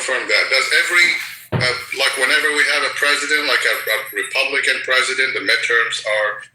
confirm that. Does every, like whenever we have a president, like a Republican president, the midterms are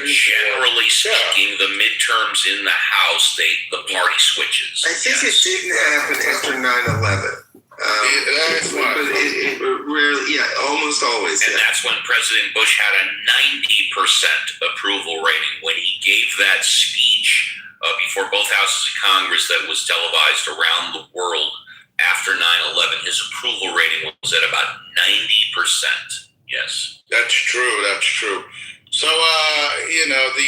generally speaking, the midterms in the House, the party switches. I think it didn't happen after 9/11. But it really, almost always. And that's when President Bush had a 90% approval rating when he gave that speech before both houses of Congress that was televised around the world after 9/11. His approval rating was at about 90%. Yes. That's true. So, the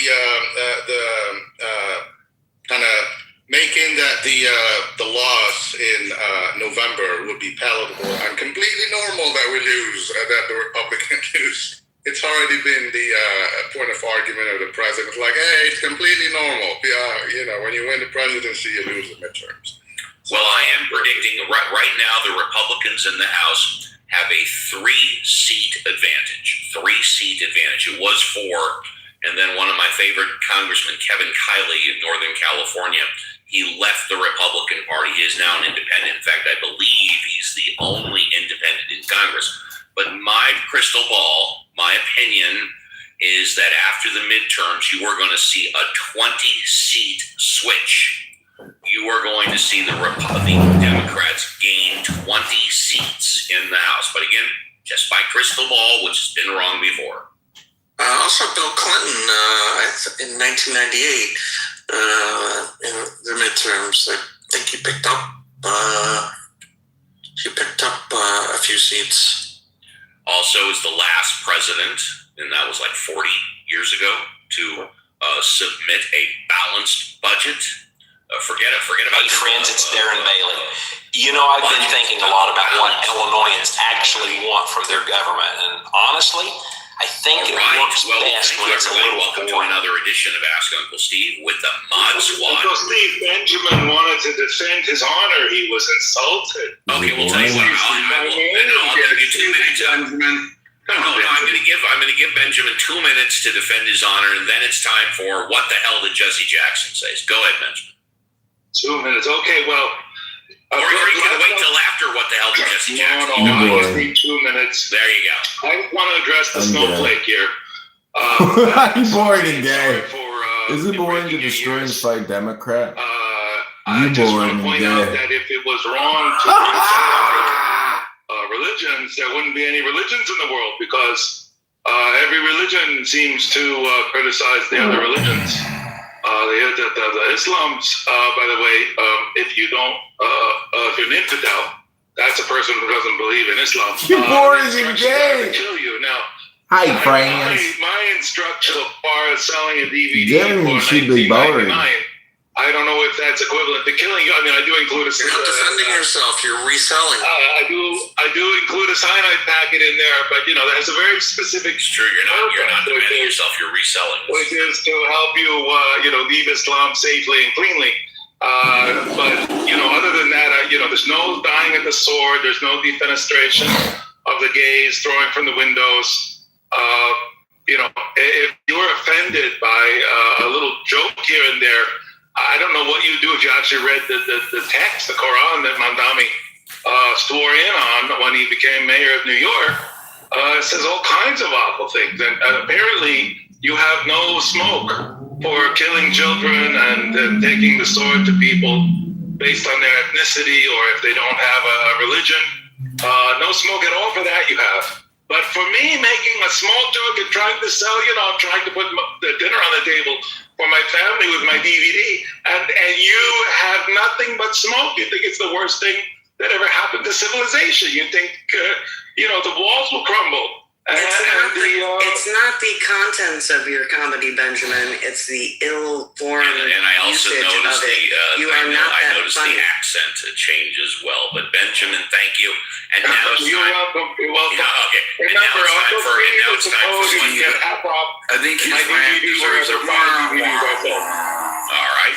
kind of making that the loss in November would be palatable and completely normal that we lose, that the Republicans lose. It's already been the point of argument of the president. Like, hey, it's completely normal. When you win the presidency, you lose the midterms. Well, I am predicting right now the Republicans in the House have a three-seat advantage. It was 4. And then one of my favorite Congressman, Kevin Kiley in Northern California, he left the Republican Party. He is now an independent. In fact, I believe he's the only independent in Congress. But my crystal ball, my opinion, is that after the midterms, you are going to see a 20-seat switch. You are going to see the Democrats gain 20 seats in the House. But again, just by crystal ball, which has been wrong before. Also, Bill Clinton in 1998, in the midterms, I think he picked up a few seats. Also, is the last president, and that was like 40 years ago, to submit a balanced budget. Forget about Hey friends, it's Darren Bailey. I've been thinking a lot about what Illinoisans actually want from their government, and honestly, I think it works best when it's a little Welcome to another edition of Ask Uncle Steve with the Mod Squad. Uncle Steve, Benjamin wanted to defend his honor. He was insulted. Okay, we'll tell you what. I'll give you 2 minutes. I'm going to give Benjamin 2 minutes to defend his honor, and then it's time for what the hell did Jesse Jackson say? Go ahead, Benjamin. 2 minutes. Okay, well. Or are you going to wait till after what the hell did Jesse Jackson? No, I just need 2 minutes. There you go. I want to address the snowflake here. I'm boring and gay. Is it boring to destroy and fight Democrat? I just want to point out that if it was wrong to religions, there wouldn't be any religions in the world because every religion seems to criticize the other religions. The Islams, by the way, if you're an infidel, that's a person who doesn't believe in Islam. You're boring and gay. Kill you now. Hi, friends. My instruction so far as selling a DVD Damn, for $19.99. I don't know if that's equivalent to killing you. I mean, I do include a. You're not defending yourself. You're reselling. I do include a cyanide packet in there, but that's a very specific. It's true. You're not defending yourself. You're reselling. Which is to help you, leave Islam safely and cleanly. But other than that, there's no dying at the sword. There's no defenestration of the gays, throwing from the windows. If you're offended by a little joke here and there. I don't know what you do if you actually read the text, the Quran that Mandami swore in on when he became mayor of New York. It says all kinds of awful things. And apparently you have no smoke for killing children and taking the sword to people based on their ethnicity or if they don't have a religion. No smoke at all for that you have. But for me, making a small joke and trying to sell, I'm trying to put the dinner on the table for my family with my DVD, and you have nothing but smoke. You think it's the worst thing that ever happened to civilization. You think, the walls will crumble. It's not the contents of your comedy, Benjamin. It's the ill-formed and I also usage noticed of it. I noticed the accent change as well. But Benjamin, thank you. And now it's You're welcome. You're welcome. Okay. And now it's time for I think his rant deserves a All right.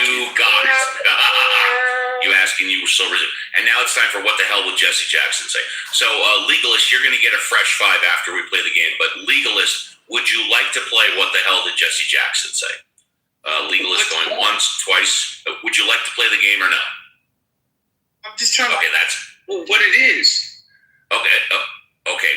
You got it. You asking, you were so resilient. And now it's time for what the hell would Jesse Jackson say? So, Legalist, you're going to get a fresh 5 after we play the game. But Legalist, would you like to play what the hell did Jesse Jackson say? Legalist going once, twice. Would you like to play the game or no? just trying Okay, that's what it is. okay. Okay,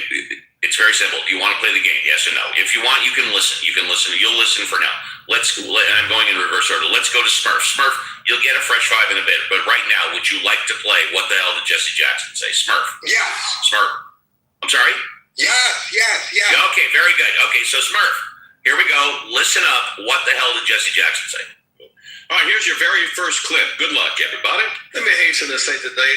it's very simple. Do you want to play the game? Yes or no? If you want, you can listen. You can listen. You'll listen for now. And I'm going in reverse order. Let's go to Smurf. Smurf, you'll get a fresh five in a bit. But right now, would you like to play What the Hell Did Jesse Jackson Say? Smurf. Yes. Smurf. I'm sorry? Yes. Okay, very good. Okay, so Smurf, here we go. Listen up. What the hell did Jesse Jackson say? All right, here's your very first clip. Good luck, everybody. Let me hasten to say today.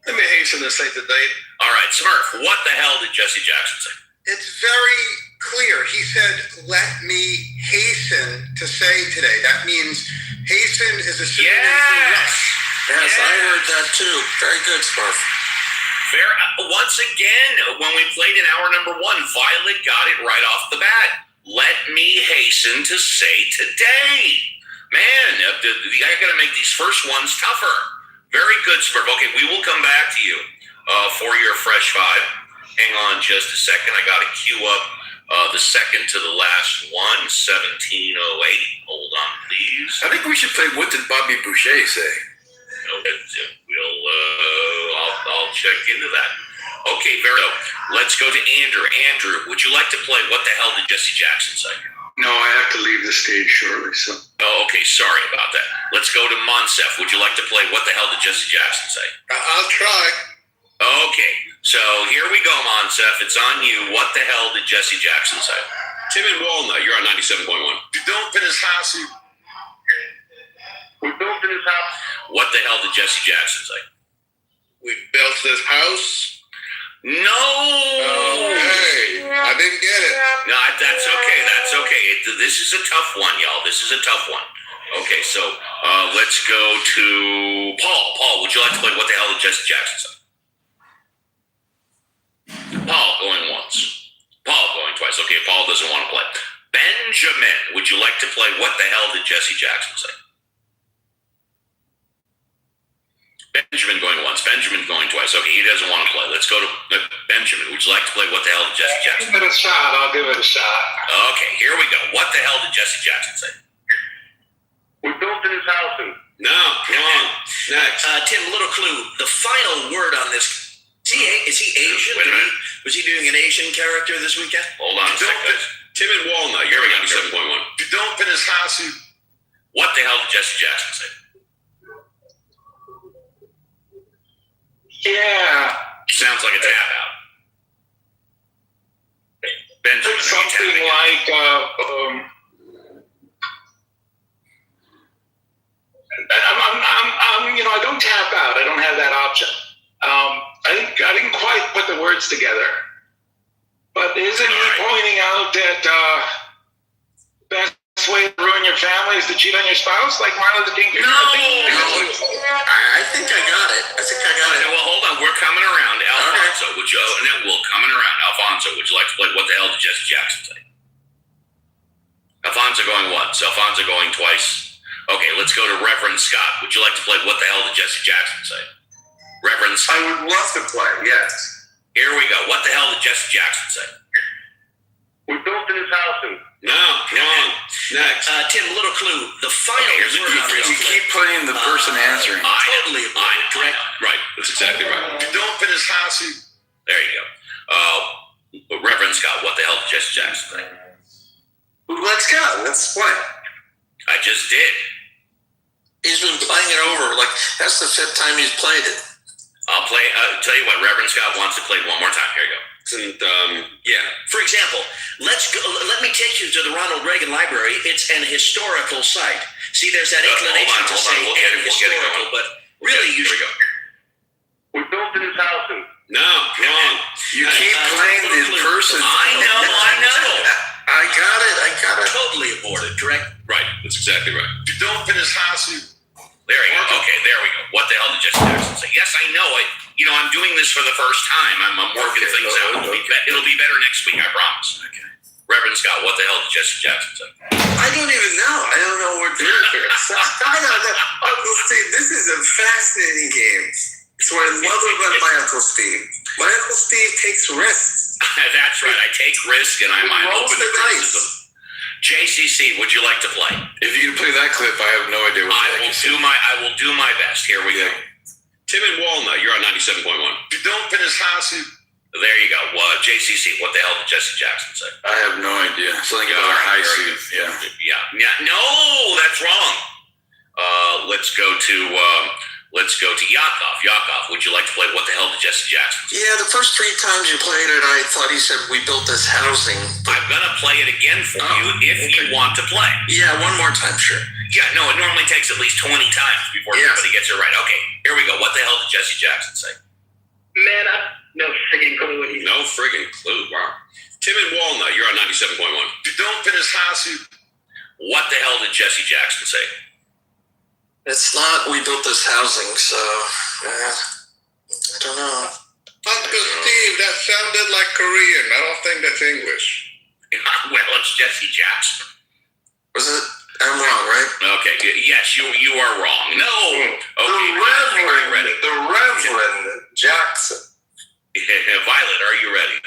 Let me hasten to say today. All right, Smurf, what the hell did Jesse Jackson say? It's very clear. He said, "Let me hasten to say today." That means hasten is a synonym for rush. Yes, I heard that too. Very good, Smurf. Fair. Once again, when we played in hour number 1, Violet got it right off the bat. Let me hasten to say today. Man, I got to make these first ones tougher. Very good, Smurf. Okay, we will come back to you for your fresh five. Hang on just a second. I got to queue up the second to the last one, 1708. Hold on, please. I think we should play What Did Bobby Boucher Say? I'll check into that. Okay, Vero, let's go to Andrew. Andrew, would you like to play What the Hell Did Jesse Jackson Say? No, I have to leave the stage shortly, so. Oh, okay, sorry about that. Let's go to Monsef. Would you like to play What the Hell Did Jesse Jackson Say? I'll try. Okay, so here we go, Monsef. It's on you. What the hell did Jesse Jackson say? Tim and Walnut, you're on 97.1. We built in his house. We built in his house. What the hell did Jesse Jackson say? We built this house. No. Okay, I didn't get it. No, that's okay. That's okay. This is a tough one, y'all. This is a tough one. Okay, so let's go to Paul. Paul, would you like to play What the Hell Did Jesse Jackson Say? Paul going once. Paul going twice. Okay, Paul doesn't want to play. Benjamin, would you like to play What the Hell Did Jesse Jackson Say? Benjamin going once. Benjamin going twice. Okay, he doesn't want to play. Let's go to Benjamin. Would you like to play What the Hell Did Jesse Jackson Say? Give it a shot. I'll give it a shot. Okay, here we go. What the hell did Jesse Jackson say? We built in his house. No, wrong. Next. Tim, little clue. The final word on this. Is he Asian? Wait a minute. Was he doing an Asian character this weekend? Hold on a second. Tim and Walnut, you're on 97.1. We built in his house. What the hell did Jesse Jackson say? Yeah. Sounds like a tap out. Benjamin, It's something like, I don't tap out. I don't have that option. I didn't quite put the words together. But isn't he pointing out that best way to ruin your family is to cheat on your spouse, like Martin Luther King Jr.? I think I got it. Well, hold on. We're coming around. Alfonso, would you? We're coming around. Alfonso, would you like to play What the Hell Did Jesse Jackson Say? Alfonso going once. Alfonso going twice. Okay, let's go to Reverend Scott. Would you like to play What the Hell Did Jesse Jackson Say? Reverend Scott. I would love to play, yes. Here we go. What the hell did Jesse Jackson say? We built in his house. No, wrong. Next. Tim, little clue. The final here's a word clue on for this. you. You keep putting the person answering. Totally. Correct. Right, that's exactly right. We built in his house. There you go. Reverend Scott, what the hell did Jesse Jackson say? Let's go. Let's play. I just did. He's been playing it over. Like, that's the 5th time he's played it. I'll play. Tell you what, Reverend Scott wants to play it one more time. Here you go. And, yeah. For example, let's go. Let me take you to the Ronald Reagan Library. It's an historical site. See, there's that inclination to say We'll get it historical, going. but really, you Here we should. go. We built in his house. No, wrong. You keep playing in person. I know. I got it. Totally aborted, correct? Right, that's exactly right. We built in his house. There you go. Okay, there we go. What the hell did Jesse Jackson say? Yes, I know it. I'm doing this for the first time. I'm working things out. It'll be better next week, I promise. Okay. Reverend Scott, what the hell did Jesse Jackson say? I don't even know. I don't know what to do here. I don't know. Uncle Steve, this is a fascinating game. It's what I love about my Uncle Steve. My Uncle Steve takes risks. That's right. I take risk and I'm open to criticism. JCC, would you like to play? If you can play that clip, I have no idea what I will do my best. Here we go. Tim and Walnut, you're on 97.1. You don't finish high school. There you go. JCC, what the hell did Jesse Jackson say? I have no idea. Something about our high suit. Yeah. No, that's wrong. Let's go to Yakov. Yakov, would you like to play What the Hell Did Jesse Jackson say? Yeah, the first 3 times you played it, I thought he said we built this housing. I'm gonna play it again for you if you want to play. Yeah, one more time, sure. Yeah, no, it normally takes at least 20 times before somebody gets it right. Okay, here we go. What the hell did Jesse Jackson say? Man, I no friggin' clue what he said. No friggin' clue. Wow. Tim and Walnut, you're on 97.1. You don't finish high school. What the hell did Jesse Jackson say? It's not we built this housing, so I don't know. Uncle Steve, that sounded like Korean. I don't think that's English. Well, it's Jesse Jackson. Was it? I'm wrong, right? Okay, yes, you are wrong. No. Okay, The Reverend Jackson. Violet, are you ready?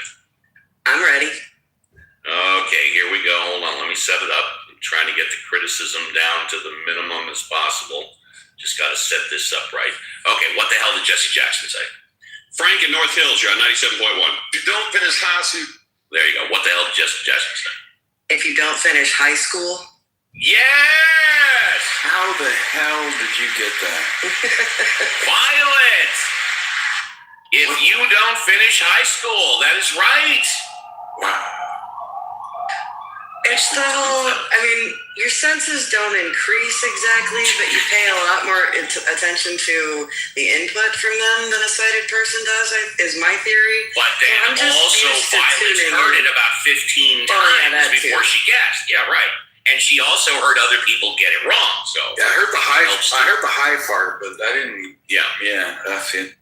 I'm ready. Okay, here we go. Hold on, let me set it up. I'm trying to get the criticism down to the minimum as possible. Just got to set this up right. Okay, what the hell did Jesse Jackson say? Frank in North Hills, you're on 97.1. You don't finish high school. There you go. What the hell did Jesse Jackson say? If you don't finish high school, Yes! How the hell did you get that? Violet! If you don't finish high school, that is right. Wow. it's the whole, your senses don't increase exactly, but you pay a lot more attention to the input from them than a sighted person does, is my theory. But then also Violet's heard it about 15 times before she guessed. Yeah, right. And she also heard other people get it wrong. So yeah, I heard the high part, but I didn't. Yeah, that's it.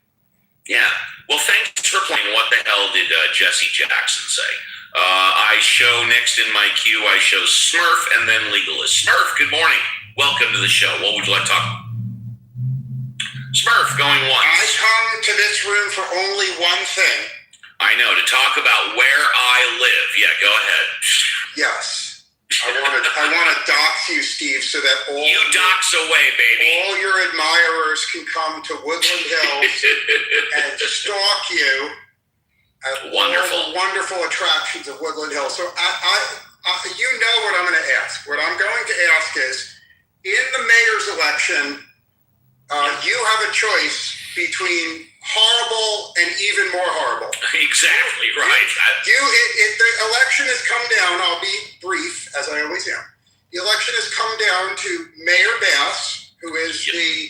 Yeah. Well, thanks for playing. What the hell did Jesse Jackson say? I show next in my queue. I show Smurf and then Legalist. Smurf, good morning. Welcome to the show. What would you like to talk about? Smurf, going once. I come to this room for only one thing. I know, to talk about where I live. Yeah, go ahead. Yes. I want to dox you, Steve, so that all dox away, baby. All your admirers can come to Woodland Hills and stalk you at wonderful, all the wonderful attractions of Woodland Hills. So you know what I'm going to ask. What I'm going to ask is, in the mayor's election, you have a choice between horrible and even more horrible. Exactly right. If the election has come down, I'll be brief, as I always am. The election has come down to Mayor Bass, who is the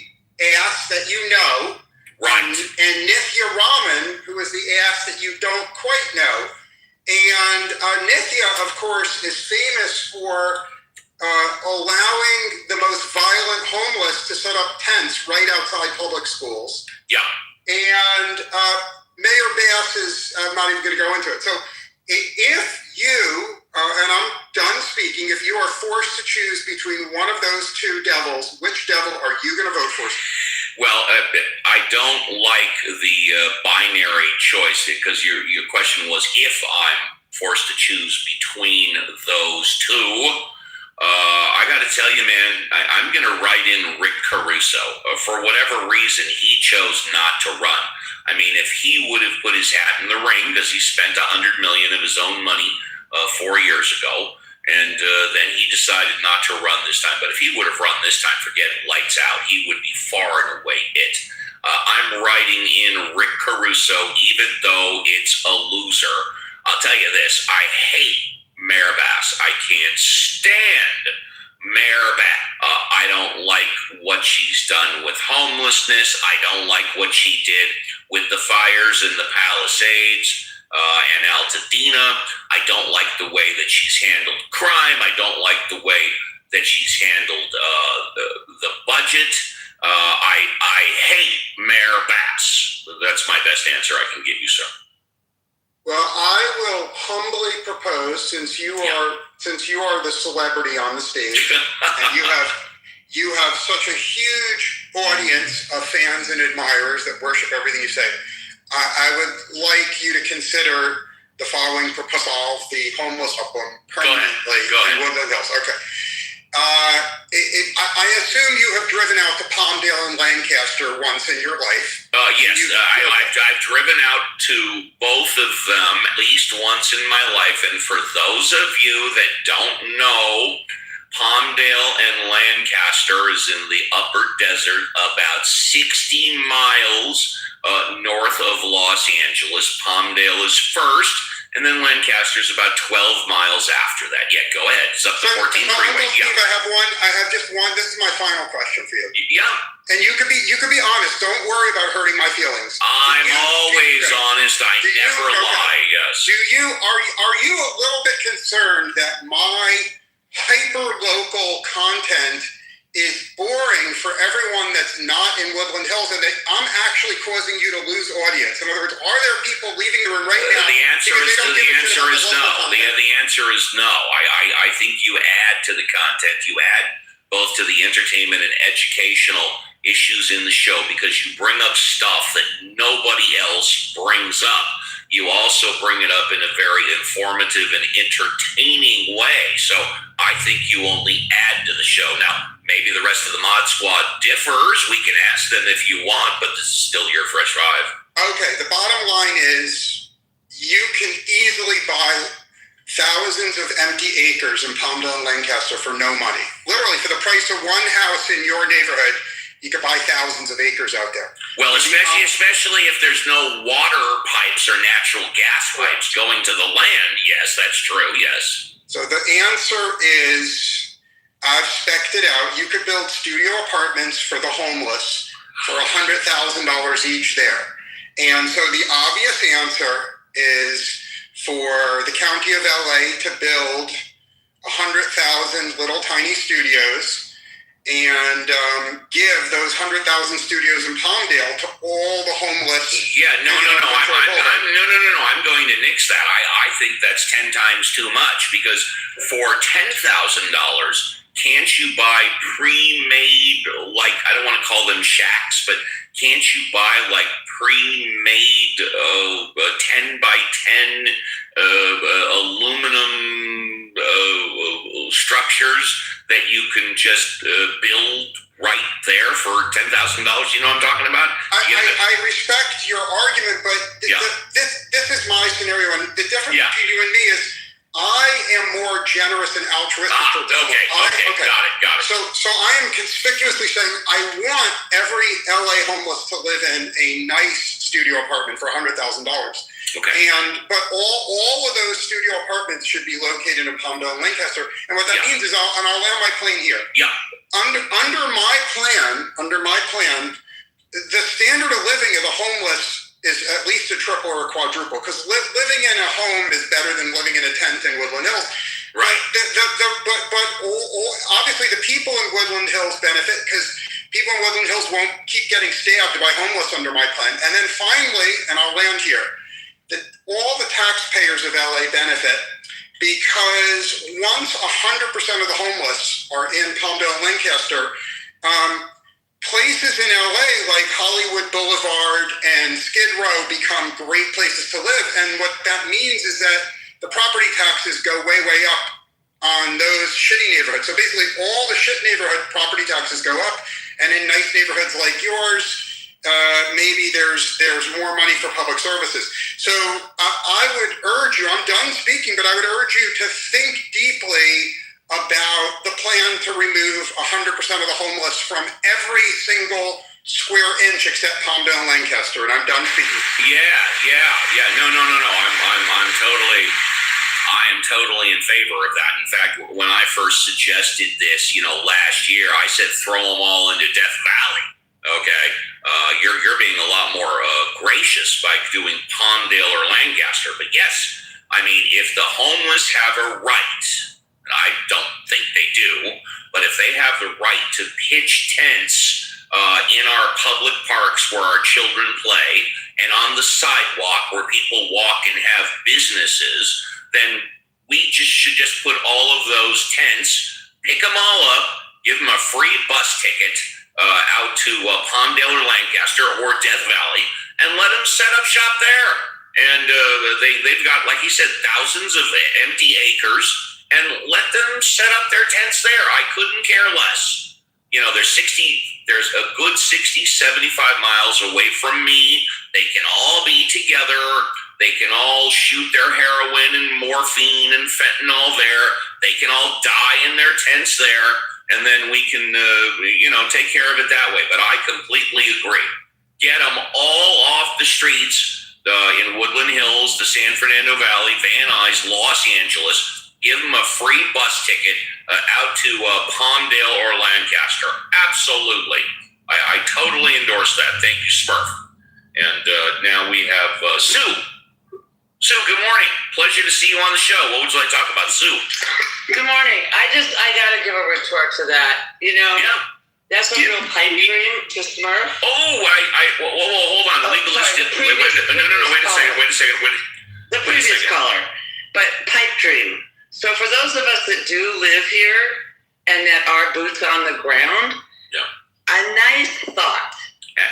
ass that you know, right, and Nithya Raman, who is the ass that you don't quite know. And Nithya, of course, is famous for allowing the most violent homeless to set up tents right outside public schools. Yeah. And Mayor Bass is, I'm not even going to go into it. So if you, and I'm done speaking, if you are forced to choose between one of those two devils, which devil are you going to vote for? Well, I don't like the binary choice, because your question was if I'm forced to choose between those two. I got to tell you, man, I'm going to write in Rick Caruso. For whatever reason, he chose not to run. I mean, if he would have put his hat in the ring, because he spent $100 million of his own money 4 years ago, and then he decided not to run this time. But if he would have run this time, forget it, lights out, he would be far and away it. I'm writing in Rick Caruso, even though it's a loser. I'll tell you this, I hate Mayor Bass. I can't stand Mayor Bass. I don't like what she's done with homelessness. I don't like what she did with the fires in the Palisades and Altadena. I don't like the way that she's handled crime. I don't like the way that she's handled the budget. I hate Mayor Bass. That's my best answer I can give you, sir. Well, I will humbly propose, since you are the celebrity on the stage, and you have such a huge audience of fans and admirers that worship everything you say, I would like you to consider the following proposal: solve the homeless problem permanently in Woodland Hills. Okay. I assume you have driven out to Palmdale and Lancaster once in your life. Yes, I've driven out to both of them at least once in my life. And for those of you that don't know, Palmdale and Lancaster is in the upper desert, about 60 miles north of Los Angeles. Palmdale is first, and then Lancaster is about 12 miles after that. Yeah, go ahead. It's up the 14 freeway. Steve, I have just one. This is my final question for you. Yeah. And you could be honest. Don't worry about hurting my feelings. I'm always honest. I never lie. Yes. Are you a little bit concerned that my hyper local content is boring for everyone that's not in Woodland Hills, and that I'm actually causing you to lose audience? In other words, are there people leaving the room right now? The answer is no. The answer is no. I think you add to the content. You add both to the entertainment and educational issues in the show, because you bring up stuff that nobody else brings up. You also bring it up in a very informative and entertaining way. So I think you only add to the show. Now, maybe the rest of the Mod Squad differs. We can ask them if you want, but this is still your Fresh Five. Okay, the bottom line is you can easily buy thousands of empty acres in Palmdale and Lancaster for no money. Literally, for the price of one house in your neighborhood, you could buy thousands of acres out there. Well, especially if there's no water pipes or natural gas pipes going to the land. Yes, that's true. Yes. So the answer is, I've spec'd it out. You could build studio apartments for the homeless for $100,000 each there. And so the obvious answer is for the county of LA to build 100,000 little tiny studios and give those 100,000 studios in Palmdale to all the homeless. Yeah, no. I'm going to nix that. I think that's 10 times too much, because for $10,000, can't you buy pre-made, like, I don't want to call them shacks, but can't you buy like pre-made 10 by 10 aluminum structures that you can just build right there for $10,000? You know what I'm talking about? I respect your argument, but this is my scenario, and the difference between you and me is I am more generous and altruistic. Okay, got it. So I am conspicuously saying I want every LA homeless to live in a nice studio apartment for $100,000. Okay. But all of those studio apartments should be located in Palmdale and Lancaster. And what that means is, I'll land my plane here. Yeah. Under my plan, the standard of living of the homeless is at least a triple or a quadruple, because living in a home is better than living in a tent in Woodland Hills. Right. But obviously the people in Woodland Hills benefit, because people in Woodland Hills won't keep getting stabbed by homeless under my plan. And then finally, and I'll land here, that all the taxpayers of LA benefit, because once 100% of the homeless are in Palmdale and Lancaster, places in LA like Hollywood Boulevard and Skid Row become great places to live. And what that means is that the property taxes go way, way up on those shitty neighborhoods. So basically all the shit neighborhood property taxes go up, and in nice neighborhoods like yours, maybe there's more money for public services. So I would urge you, I'm done speaking, but I would urge you to think deeply about the plan to remove 100% of the homeless from every single square inch except Palmdale and Lancaster. And I'm done speaking. Yeah. No. I am totally in favor of that. In fact, when I first suggested this, last year, I said throw them all into Death Valley. Okay, you're being a lot more gracious by doing Palmdale or Lancaster. But yes, I mean, if the homeless have a right, and I don't think they do, but if they have the right to pitch tents in our public parks where our children play, and on the sidewalk where people walk and have businesses, then we should just put all of those tents, pick them all up, give them a free bus ticket out to Palmdale or Lancaster or Death Valley, and let them set up shop there. and they've got, like he said, thousands of empty acres, and let them set up their tents there. I couldn't care less. You know, there's a good 60, 75 miles away from me. They can all be together. They can all shoot their heroin and morphine and fentanyl there. They can all die in their tents there, and then we can, take care of it that way. But I completely agree. Get them all off the streets in Woodland Hills, the San Fernando Valley, Van Nuys, Los Angeles. Give them a free bus ticket out to Palmdale or Lancaster. Absolutely. I totally endorse that. Thank you, Smurf. And now we have Sue. Sue, good morning. Pleasure to see you on the show. What would you like to talk about, Sue? Good morning. I got to give a retort to that. That's a real pipe dream to Smurf. Oh, hold on. Legalist. Sorry, wait a second. The previous caller. But pipe dream. So for those of us that do live here and that are boots on the ground, a nice thought.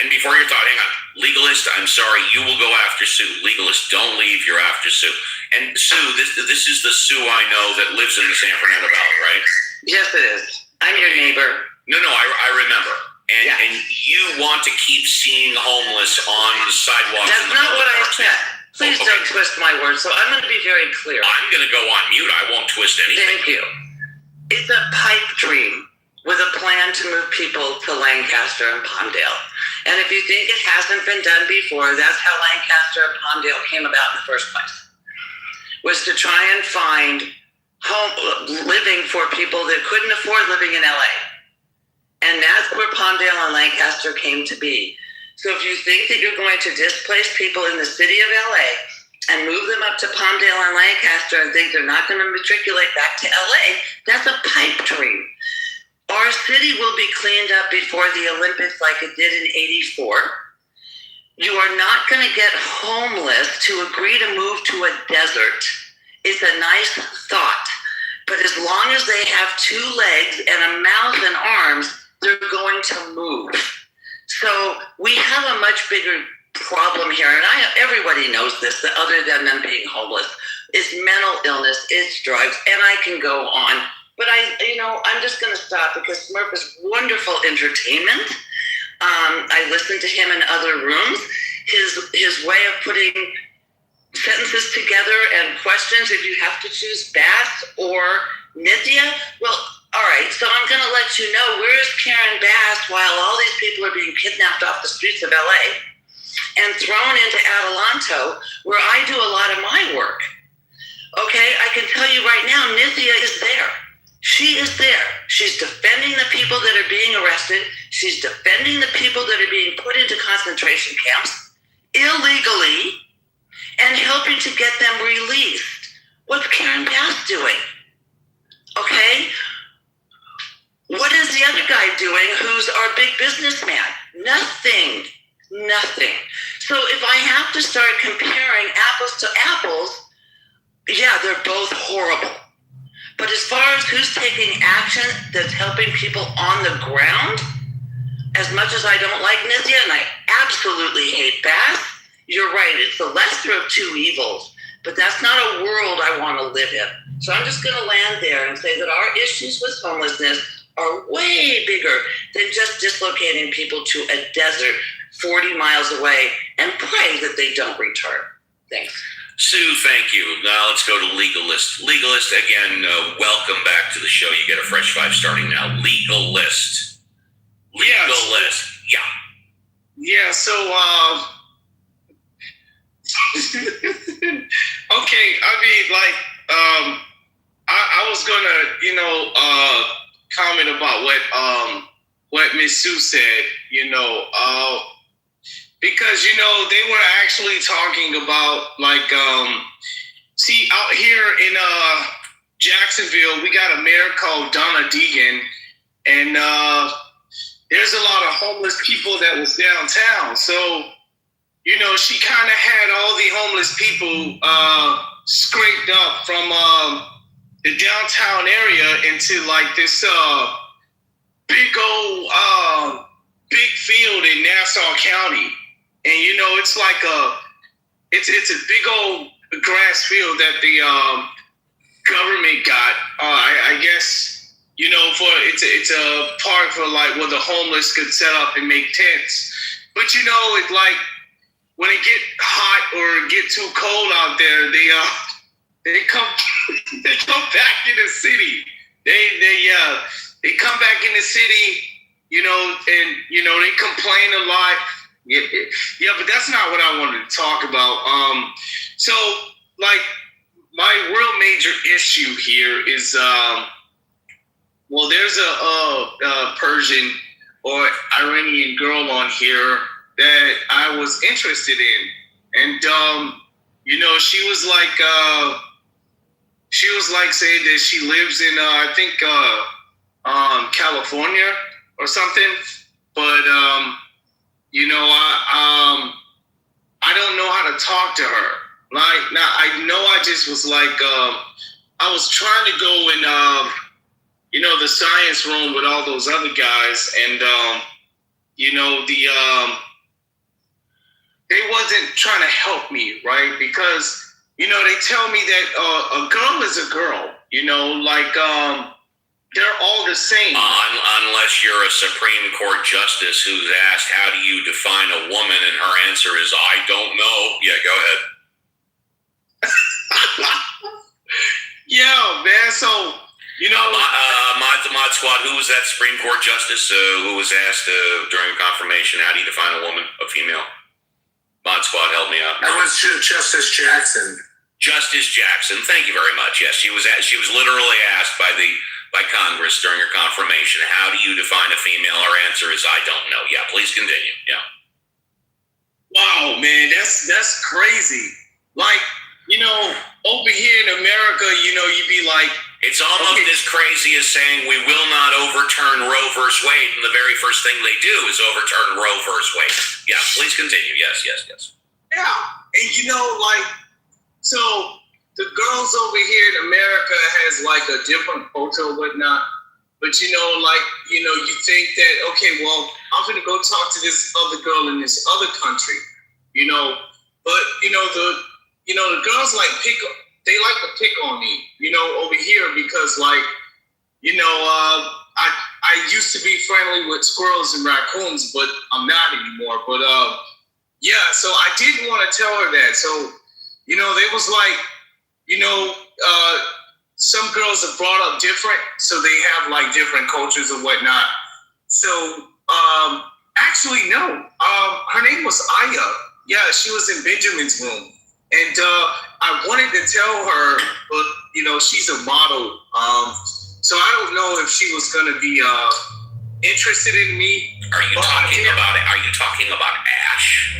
And before your thought, hang on. Legalist, I'm sorry, you will go after Sue. Legalist, don't leave, you're after Sue. And Sue, this is the Sue I know that lives in the San Fernando Valley, right? Yes, it is. I'm your neighbor. No, I remember. And you want to keep seeing homeless on the sidewalks. That's not what I said. Please don't twist my words. So I'm going to be very clear. I'm going to go on mute. I won't twist anything. Thank you. It's a pipe dream with a plan to move people to Lancaster and Palmdale. And if you think it hasn't been done before, that's how Lancaster and Palmdale came about in the first place, was to try and find living for people that couldn't afford living in LA. And that's where Palmdale and Lancaster came to be. So if you think that you're going to displace people in the city of LA and move them up to Palmdale and Lancaster and think they're not going to matriculate back to LA, that's a pipe dream. Our city will be cleaned up before the Olympics like it did in '84. You are not going to get homeless to agree to move to a desert. It's a nice thought. But as long as they have two legs and a mouth and arms, they're going to move. So we have a much bigger problem here, and everybody knows this, that other than them being homeless. It's mental illness, it's drugs, and I can go on. But I'm just going to stop because Smurf is wonderful entertainment. I listen to him in other rooms. His way of putting sentences together and questions, if you have to choose Bass or Nithya, well, all right, so I'm going to let you know, where's Karen Bass while all these people are being kidnapped off the streets of LA and thrown into Adelanto, where I do a lot of my work? Okay, I can tell you right now, Nithya is there. She is there. She's defending the people that are being arrested. She's defending the people that are being put into concentration camps illegally and helping to get them released. What's Karen Bass doing? Okay? What is the other guy doing who's our big businessman? Nothing. So if I have to start comparing apples to apples, yeah, they're both horrible. But as far as who's taking action that's helping people on the ground, as much as I don't like Nithya and I absolutely hate Bass, you're right, it's the lesser of two evils. But that's not a world I want to live in. So I'm just going to land there and say that our issues with homelessness are way bigger than just dislocating people to a desert 40 miles away and pray that they don't return. Thanks. Sue, thank you. Now let's go to Legalist. Legalist, again, welcome back to the show. You get a fresh 5 starting now. Legalist. Legalist. Yeah. Yeah, so, okay, I mean, like, I was gonna, comment about what Miss Sue said, because, they were actually talking about, like, see, out here in Jacksonville, we got a mayor called Donna Deegan, and there's a lot of homeless people that was downtown. So, she kind of had all the homeless people scraped up from the downtown area into, like, this big old big field in Nassau County. And, it's like it's a big old grass field that the government got. I guess, you know, for it's a park for like where the homeless could set up and make tents. But you know, it's like when it get hot or get too cold out there, they come they come back in the city. They come back in the city, you know, and you know they complain a lot. Yeah, but that's not what I wanted to talk about. So like my real major issue here is well, there's a Persian or Iranian girl on here that I was interested in, and you know, she was like saying that she lives in I think California or something, but you know, I don't know how to talk to her. Like, now I know I just was like I was trying to go in you know, the science room with all those other guys, and you know, they wasn't trying to help me, right? Because, you know, they tell me that a girl is a girl, you know, like they're all the same. Unless you're a Supreme Court justice who's asked, how do you define a woman? And her answer is, I don't know. Yeah, go ahead. Yeah, man, so, you know. Mod Squad, who was that Supreme Court justice who was asked during a confirmation, how do you define a woman, a female? Mod Squad, help me out. That was Justice Jackson. Justice Jackson, thank you very much. Yes, she was literally asked by Congress during her confirmation, how do you define a female? Her answer is, I don't know. Yeah, please continue. Yeah. Wow, man, that's crazy. Like, you know, over here in America, you know, you'd be like, it's almost as crazy as saying we will not overturn Roe versus Wade, and the very first thing they do is overturn Roe versus Wade. Yeah, please continue. Yes. Yeah, and you know, like, so the girls over here in America has like a different culture or whatnot, but you know, like, you know, you think that, okay, well, I'm gonna go talk to this other girl in this other country, you know, but you know, the girls like they like to pick on me, you know, over here because, like, you know, I used to be friendly with squirrels and raccoons, but I'm not anymore. But yeah, so I didn't want to tell her that. So, you know, they was like, you know, some girls are brought up different, so they have like different cultures and whatnot. So actually, no, her name was Aya. Yeah, she was in Benjamin's room. And I wanted to tell her, but you know, she's a model, so I don't know if she was going to be interested in me. Are you talking about Ash?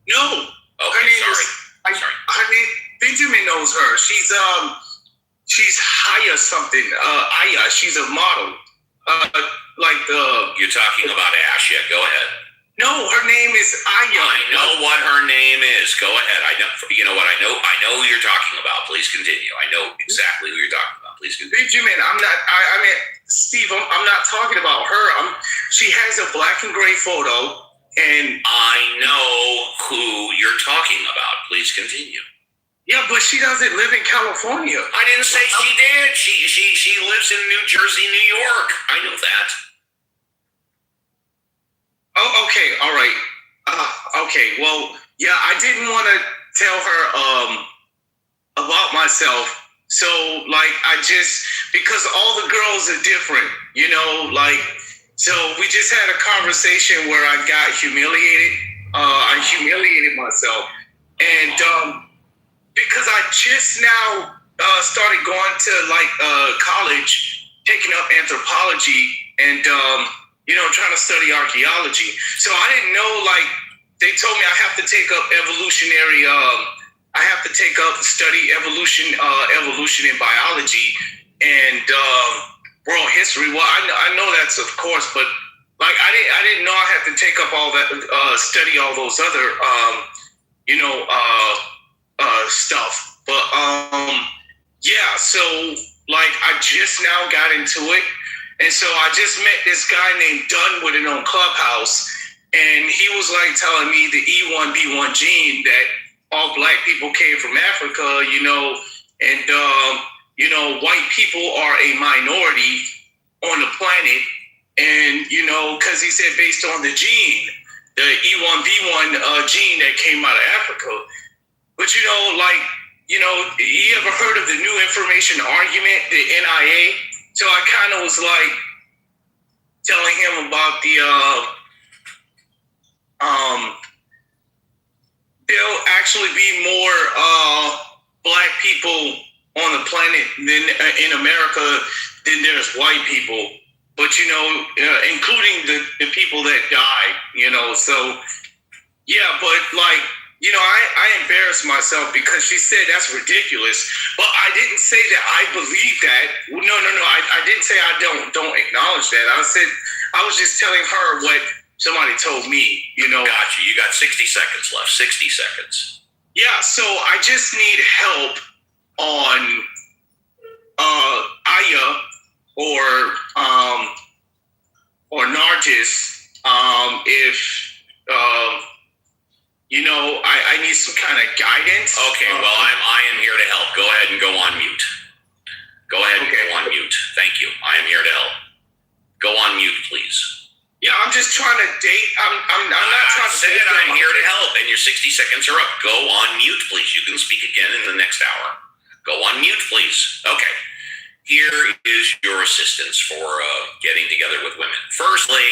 No. Okay, sorry. Her name, Benjamin knows her. She's Haya something. Aya. She's a model. You're talking about Ash. Yeah, go ahead. No, her name is Aya. I know what her name is. Go ahead. I know. You know what? I know who you're talking about. Please continue. I know exactly who you're talking about. Please continue. Benjamin, I mean, Steve, I'm not talking about her. She has a black and gray photo, and I know who you're talking about. Please continue. Yeah, but she doesn't live in California. I didn't say she did. She lives in New Jersey, New York. I know that. Oh, okay, all right. Okay, well, yeah, I didn't want to tell her about myself. So, like, because all the girls are different, you know, like, so we just had a conversation where I got humiliated. I humiliated myself. And because I just now started going to, like, college, taking up anthropology, and you know, trying to study archaeology. So I didn't know, like, they told me I have to take up study evolution in biology and world history. Well, I know that's of course, but like I didn't know I had to take up all that, study all those other, you know, stuff. But yeah, so like I just now got into it. And so I just met this guy named Dunwood on Clubhouse, and he was like telling me the E1B1 gene that all black people came from Africa, and white people are a minority on the planet, and because he said based on the gene, the E1B1 gene that came out of Africa. But you ever heard of the New Information Argument, the NIA? So I kind of was like telling him about there'll actually be more black people on the planet than in America than there's white people. But including the people that died, so yeah, but I embarrassed myself because she said that's ridiculous. But I didn't say that I believe that. No. I didn't say I don't acknowledge that. I was just telling her what somebody told me. Gotcha. You got 60 seconds left. 60 seconds. Yeah. So I just need help on Aya or Nargis. I need some kind of guidance. Okay, well, I am here to help. Go ahead and go on mute. Go ahead and go on mute. Thank you. I am here to help. Go on mute, please. Yeah, I'm just trying to date. I'm not trying to say it. I'm here to help, and your 60 seconds are up. Go on mute, please. You can speak again in the next hour. Go on mute, please. Okay. Here is your assistance for getting together with women. Firstly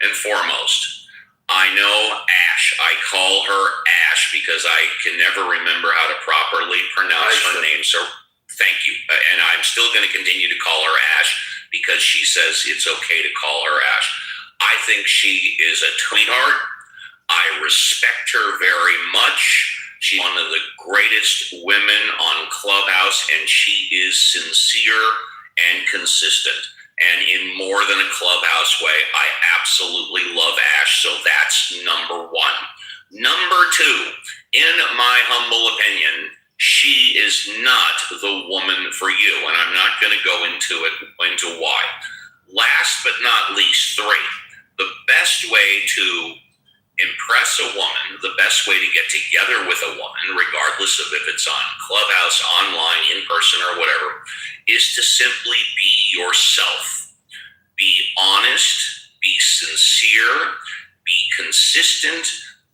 and foremost, I know Ash. I call her Ash because I can never remember how to properly pronounce her name. So thank you. And I'm still going to continue to call her Ash because she says it's okay to call her Ash. I think she is a sweetheart. I respect her very much. She's one of the greatest women on Clubhouse, and she is sincere and consistent. And in more than a Clubhouse way, I absolutely love Ash, so that's number one. Number two, in my humble opinion, she is not the woman for you, and I'm not going to go into why. Last but not least, three, the best way to impress a woman, the best way to get together with a woman, regardless of if it's on Clubhouse, online, in person, or whatever, is to simply be yourself. Be honest, be sincere, be consistent,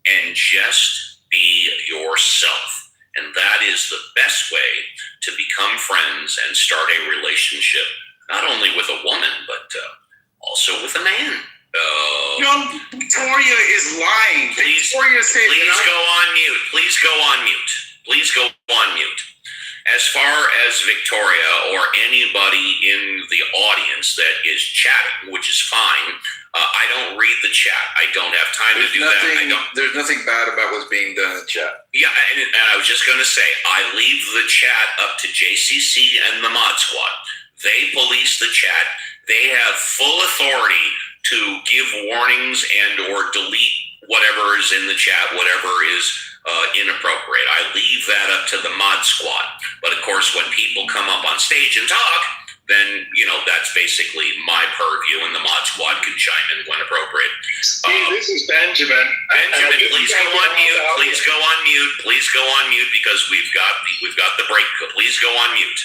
and just be yourself. And that is the best way to become friends and start a relationship, not only with a woman, but also with a man. Victoria is lying. Victoria said, please go on mute. Please go on mute. Please go on mute. As far as Victoria or anybody in the audience that is chatting, which is fine, I don't read the chat. I don't have time to do that. There's nothing bad about what's being done in the chat. Yeah, and I was just going to say, I leave the chat up to JCC and the Mod Squad. They police the chat. They have full authority to give warnings and or delete whatever is in the chat, whatever is inappropriate. I leave that up to the Mod Squad. But of course, when people come up on stage and talk, then, that's basically my purview, and the Mod Squad can chime in when appropriate. This is Benjamin. Benjamin, please go on mute. Please go on mute. Please go on mute because we've got the break. Please go on mute.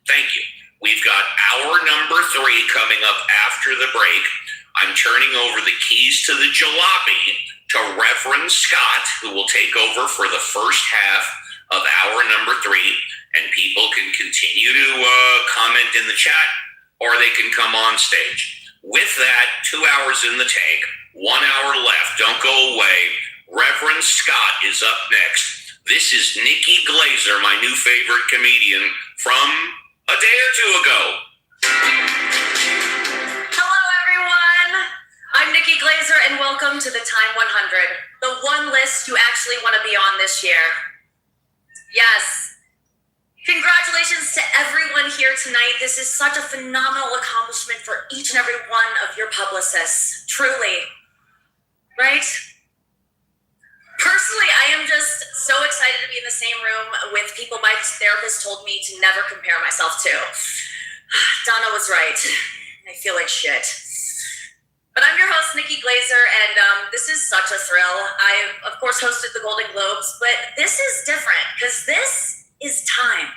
Thank you. We've got hour number 3 coming up after the break. I'm turning over the keys to the jalopy to Reverend Scott, who will take over for the first half of hour number 3, and people can continue to comment in the chat, or they can come on stage. With that, 2 hours in the tank, 1 hour left. Don't go away. Reverend Scott is up next. This is Nikki Glazer, my new favorite comedian from a day or two ago. Hello, everyone. I'm Nikki Glazer, and welcome to the Time 100, the one list you actually want to be on this year. Yes. Congratulations to everyone here tonight. This is such a phenomenal accomplishment for each and every one of your publicists. Truly. Right? Personally, I am just so excited to be in the same room with people my therapist told me to never compare myself to. Donna was right. I feel like shit. But I'm your host, Nikki Glazer, and this is such a thrill. I, of course, hosted the Golden Globes, but this is different because this is time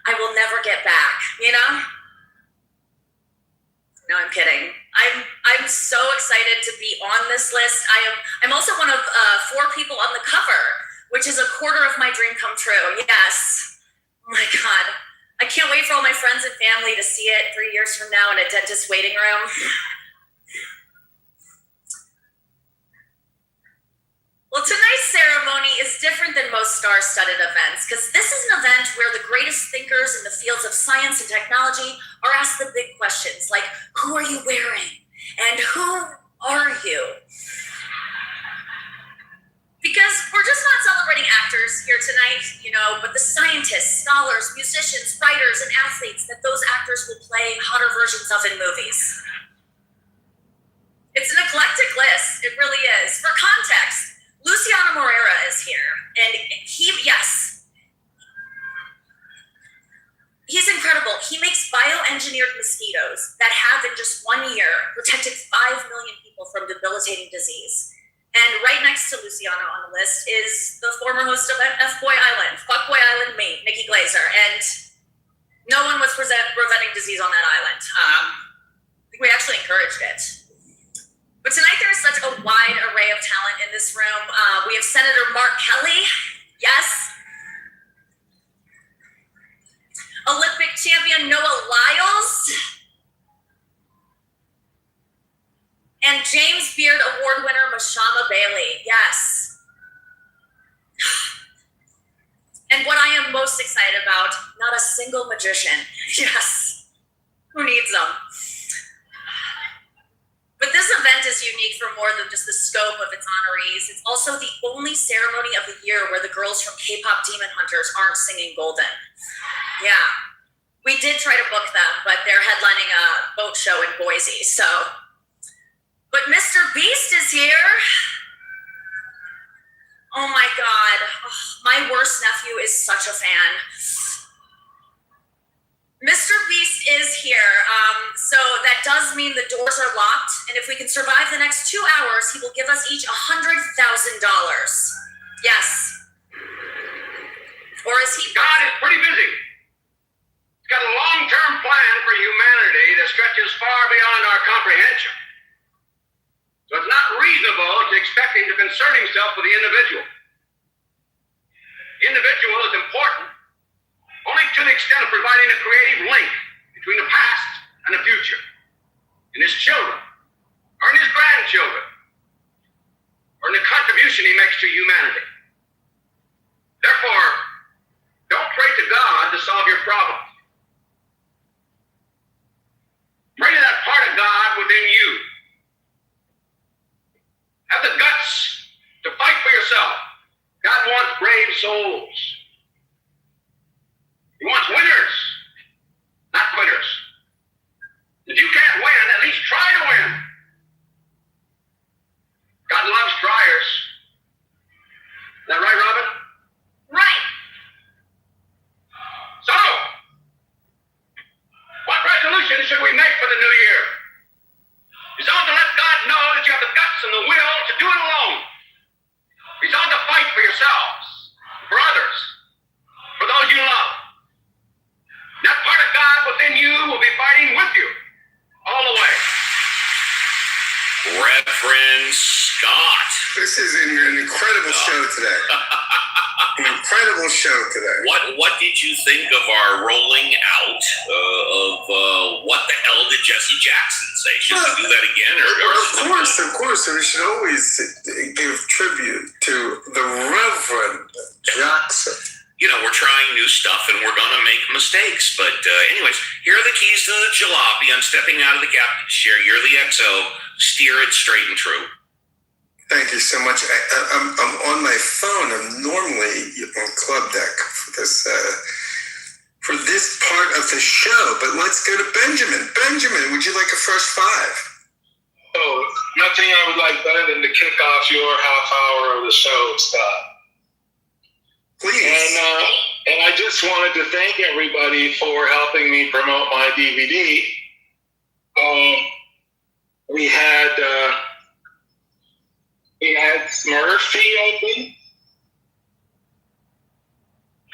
I will never get back, you know? No, I'm kidding. I'm so excited to be on this list. I'm also one of 4 people on the cover, which is a quarter of my dream come true. Yes. Oh my God. I can't wait for all my friends and family to see it 3 years from now in a dentist waiting room. Well, tonight's ceremony is different than most star-studded events because this is an event where the greatest thinkers in the fields of science and technology are asked the big questions like, who are you wearing? And who are you? Because we're just not celebrating actors here tonight, you know, but the scientists, scholars, musicians, writers, and athletes that those actors will play hotter versions of in movies. It's an eclectic list, it really is. For context, Luciano Moreira is here, and he's incredible. He makes bioengineered mosquitoes that have in just 1 year protected 5 million people from debilitating disease. And right next to Luciano on the list is the former host of Fuckboy Island, me, Nikki Glazer, and no one was preventing disease on that island. We actually encouraged it. But tonight there is such a wide array of talent in this room. We have Senator Mark Kelly, yes. Olympic champion Noah Lyles. And James Beard Award winner Mashama Bailey, yes. And what I am most excited about, not a single magician. Yes. Who needs them? But this event is unique for more than just the scope of its honorees. It's also the only ceremony of the year where the girls from K-pop Demon Hunters aren't singing Golden. Yeah. We did try to book them, but they're headlining a boat show in Boise, so. But Mr. Beast is here. Oh my God. Oh, my worst nephew is such a fan. Mr. Beast is here, so that does mean the doors are locked, and if we can survive the next 2 hours, he will give us each $100,000. Yes. Or is he? God is pretty busy. He's got a long-term plan for humanity that stretches far beyond our comprehension. So it's not reasonable to expect him to concern himself with the individual. The individual is important only to the extent of providing a creative link between the past and the future, in his children, or in his grandchildren, or in the contribution he makes to humanity. Therefore, don't pray to God to solve your problems. Pray to that part of God within you. Have the guts to fight for yourself. God wants brave souls. He wants winners, not quitters. If you can't win, at least try to win. God loves triers. Is that right, Robin? Right. So, what resolution should we make for the new year? Resolve to let God know that you have the guts and the will to do it alone. Resolve to fight for yourselves, for others, for those you love. That part of God within you will be fighting with you all the way. Reverend Scott. This is an incredible show today. An incredible show today. What did you think of our rolling out of what the hell did Jesse Jackson say? Should we do that again? Of course. We should always give tribute to the Reverend Jackson. You know, we're trying new stuff and we're going to make mistakes. But anyways, here are the keys to the jalopy. I'm stepping out of the captain's chair. You're the XO. Steer it straight and true. Thank you so much. I'm on my phone. I'm normally on Club Deck for this part of the show. But let's go to Benjamin. Benjamin, would you like a first five? Oh, nothing I would like better than to kick off your half hour of the show, Scott. Please. And I just wanted to thank everybody for helping me promote my DVD. We had We had Smurfy open.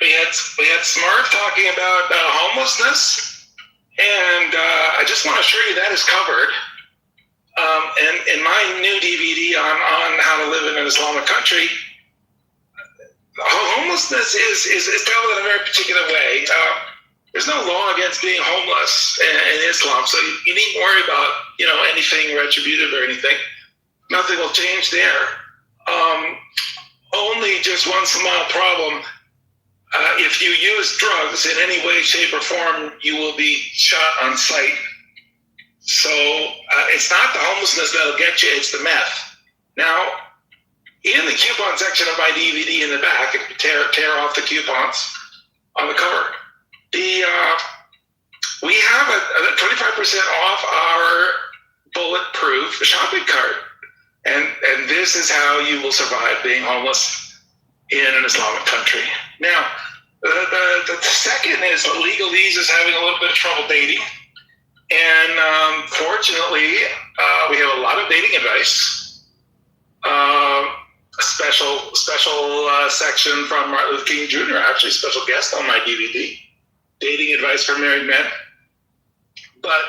We had Smurf talking about homelessness, and I just want to assure you that is covered. And in my new DVD on how to live in an Islamic country, homelessness is dealt with in a very particular way. There's no law against being homeless in Islam, so you needn't worry about anything retributive or anything. Nothing will change there. Only just one small problem. If you use drugs in any way, shape, or form, you will be shot on sight. So it's not the homelessness that'll get you, it's the meth. Now, in the coupon section of my DVD in the back, if you tear off the coupons on the cover, we have a 25% off our bulletproof shopping cart. And this is how you will survive being homeless in an Islamic country. Now, the second is legalese is having a little bit of trouble dating. And fortunately, we have a lot of dating advice. A special section from Martin Luther King Jr., actually special guest on my DVD. Dating advice for married men. But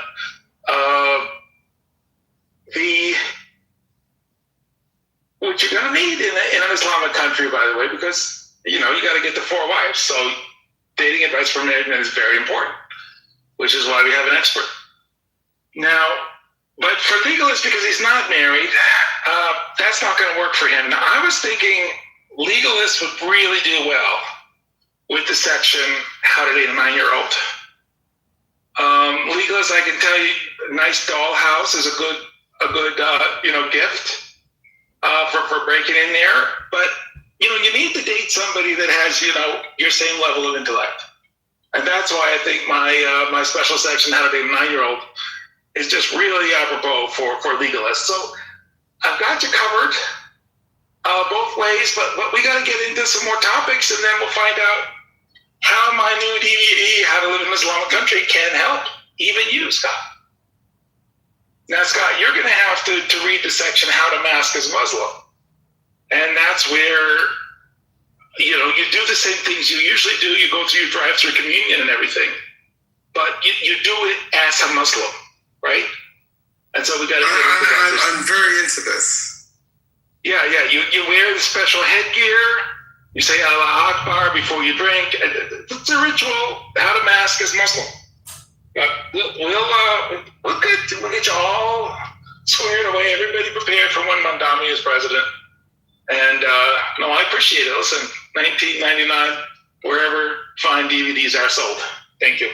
what you're going to need in an Islamic country, by the way, because, you got to get the 4 wives. So dating advice for married men is very important, which is why we have an expert. Now, but for legalists, because he's not married, that's not going to work for him. Now, I was thinking legalists would really do well with the section, how to date a 9-year-old. Legalists, I can tell you, a nice dollhouse is a good gift for breaking in there. But, you need to date somebody that has, your same level of intellect. And that's why I think my special section, how to date a 9-year-old, is just really apropos for legalists. So I've got you covered both ways, but we got to get into some more topics, and then we'll find out how my new DVD, How to Live in an Islamic Country, can help even you, Scott. Now, Scott, you're going to have to read the section, How to Mask as Muslim. And that's where, you do the same things you usually do. You go through your drive-through communion and everything, but you do it as a Muslim, right? And so we got to get into that. I'm very into this. Yeah. You wear the special headgear. You say Allah Akbar before you drink. It's a ritual, how to mask as Muslim. But we'll get you all squared away, everybody prepared for when Mandami is president. And no, I appreciate it. Listen, $19.99, wherever fine DVDs are sold. Thank you.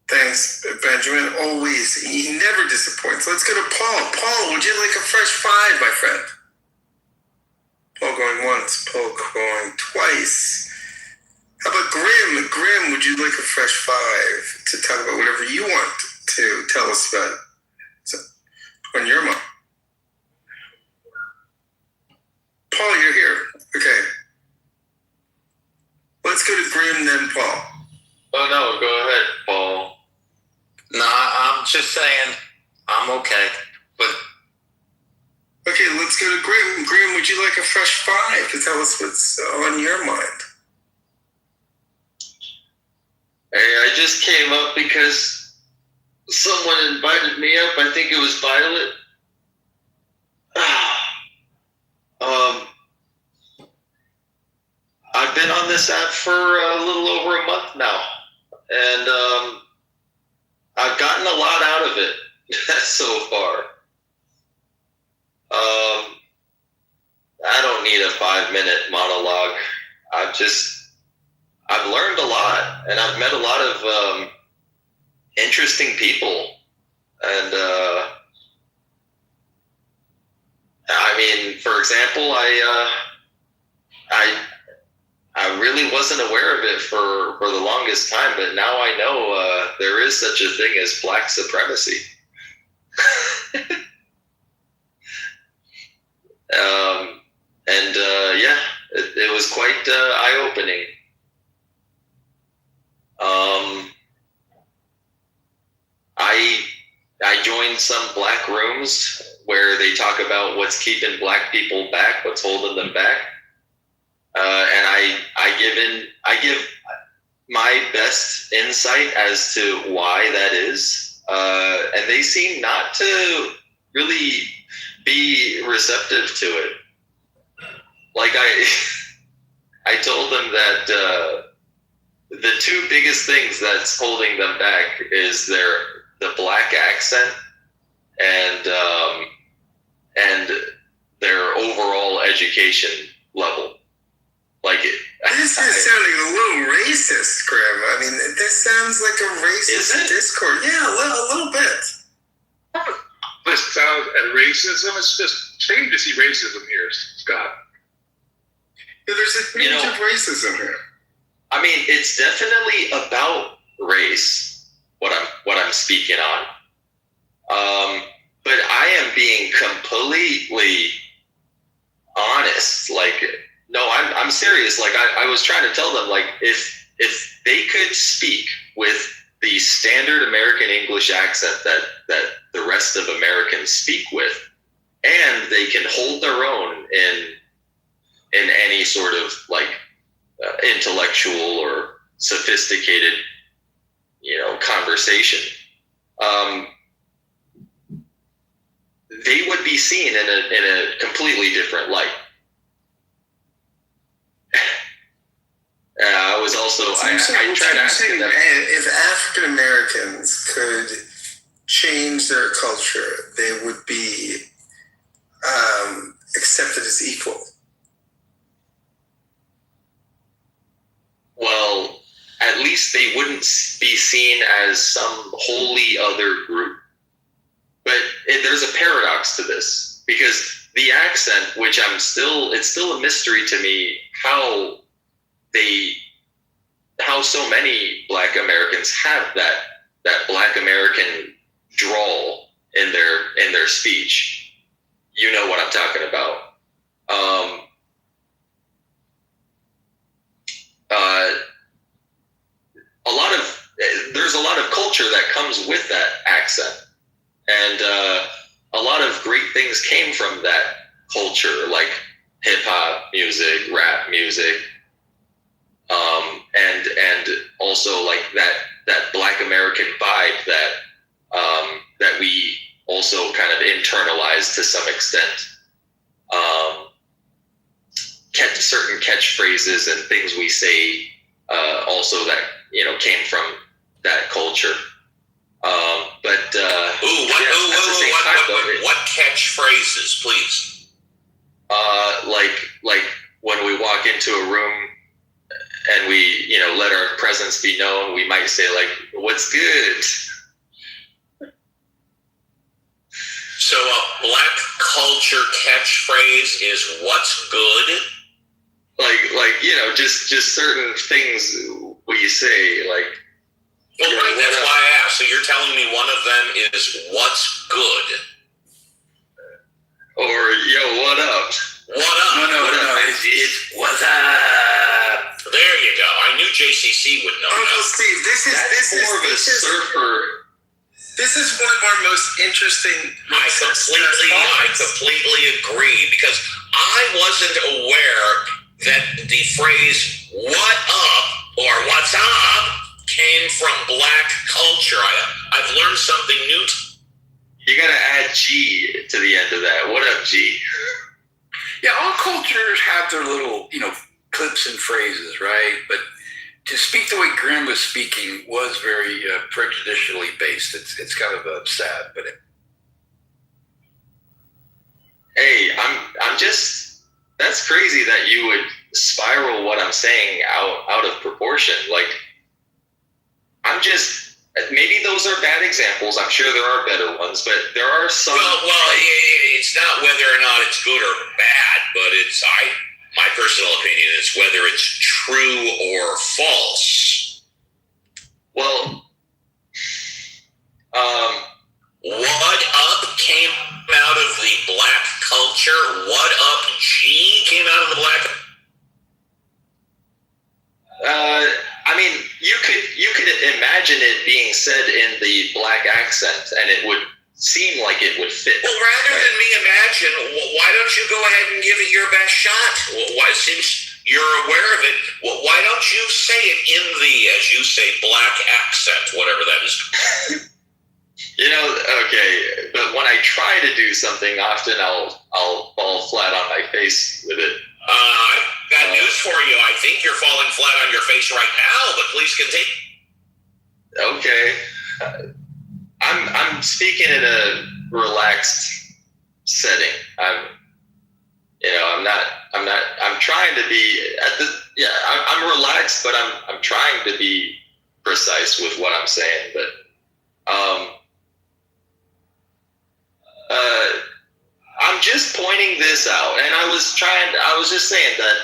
Thanks, Benjamin. Always. He never disappoints. Let's go to Paul. Paul, would you like a fresh 5, my friend? Paul going once, Paul going twice. How about Grim? Grim, would you like a fresh 5 to talk about whatever you want to tell us about? So, on your mind. Paul, you're here. Okay. Let's go to Grim, then Paul. Oh, no, go ahead, Paul. Nah, I'm just saying I'm okay. But okay, let's go to Grim. Grim, would you like a fresh 5 to tell us what's on your mind? Hey, I just came up because someone invited me up. I think it was Violet. I've been on this app for a little over a month now, and I've gotten a lot out of it so far. I don't need a 5-minute monologue. I've learned a lot, and I've met a lot of interesting people, and I mean, for example, I really wasn't aware of it for the longest time, but now I know there is such a thing as black supremacy. Yeah, it was quite eye-opening. I joined some black rooms where where they talk about what's keeping black people back, what's holding them back. And I give my best insight as to why that is. And they seem not to really be receptive to it. Like I told them that the two biggest things that's holding them back is the black accent and their overall education level. Like this is sounding a little racist, Graham. I mean, this sounds like a racist discourse. Yeah, a little bit. This sounds at racism. It's just shame to see racism here, Scott. Yeah, there's a hint of racism here. I mean, it's definitely about race. What I'm speaking on. But I am being completely honest. Like, no, I'm serious. Like, I was trying to tell them, like, if they could speak with the standard American English accent that the rest of Americans speak with, and they can hold their own in any sort of like intellectual or sophisticated, conversation, they would be seen in a completely different light. I was also I tried asking them if African Americans could change their culture, they would be accepted as equal. Well, at least they wouldn't be seen as some wholly other group. But there's a paradox to this, because the accent, which it's still a mystery to me how so many Black Americans have that Black American drawl in their speech. You know what I'm talking about. There's a lot of culture that comes with that accent, and a lot of great things came from that culture, like hip hop music, rap music, and also like that Black American vibe that we also kind of internalized to some extent. Certain catchphrases and things we say also that came from that culture. What catchphrases, please? Like when we walk into a room and we let our presence be known, we might say like, "What's good?" So a Black culture catchphrase is "What's good?" Like just certain things we say, like. Well, right, that's why I asked. So you're telling me one of them is "What's good?" Or "Yo, what up?" What up? No. It's "What's up?" There you go. I knew JCC would know. Uncle Steve, this is more of a surfer. This is one of our most interesting. I completely agree, because I wasn't aware that the phrase "What up?" or "What's up?" came from Black culture. I've learned something new. You gotta add G to the end of that. What up, G? Yeah, all cultures have their little, clips and phrases, right? But to speak the way Graham was speaking was very prejudicially based. It's kind of sad, but hey, I'm just. That's crazy that you would spiral what I'm saying out of proportion. Like. Maybe those are bad examples. I'm sure there are better ones, but there are some. Well, it's not whether or not it's good or bad, but my personal opinion is whether it's true or false. Well, what up came out of the Black culture. What up G came out of the Black. I mean, you could imagine it being said in the Black accent, and it would seem like it would fit. Well, rather than me imagine, why don't you go ahead and give it your best shot? Why, since you're aware of it, why don't you say it in the, as you say, black accent, whatever that is? Okay, but when I try to do something, often I'll fall flat on my face with it. I've got news for you. I think you're falling flat on your face right now, but please continue. Okay. I'm speaking in a relaxed setting. I'm trying to be I'm relaxed, but I'm trying to be precise with what I'm saying, but I'm just pointing this out, and I was just saying that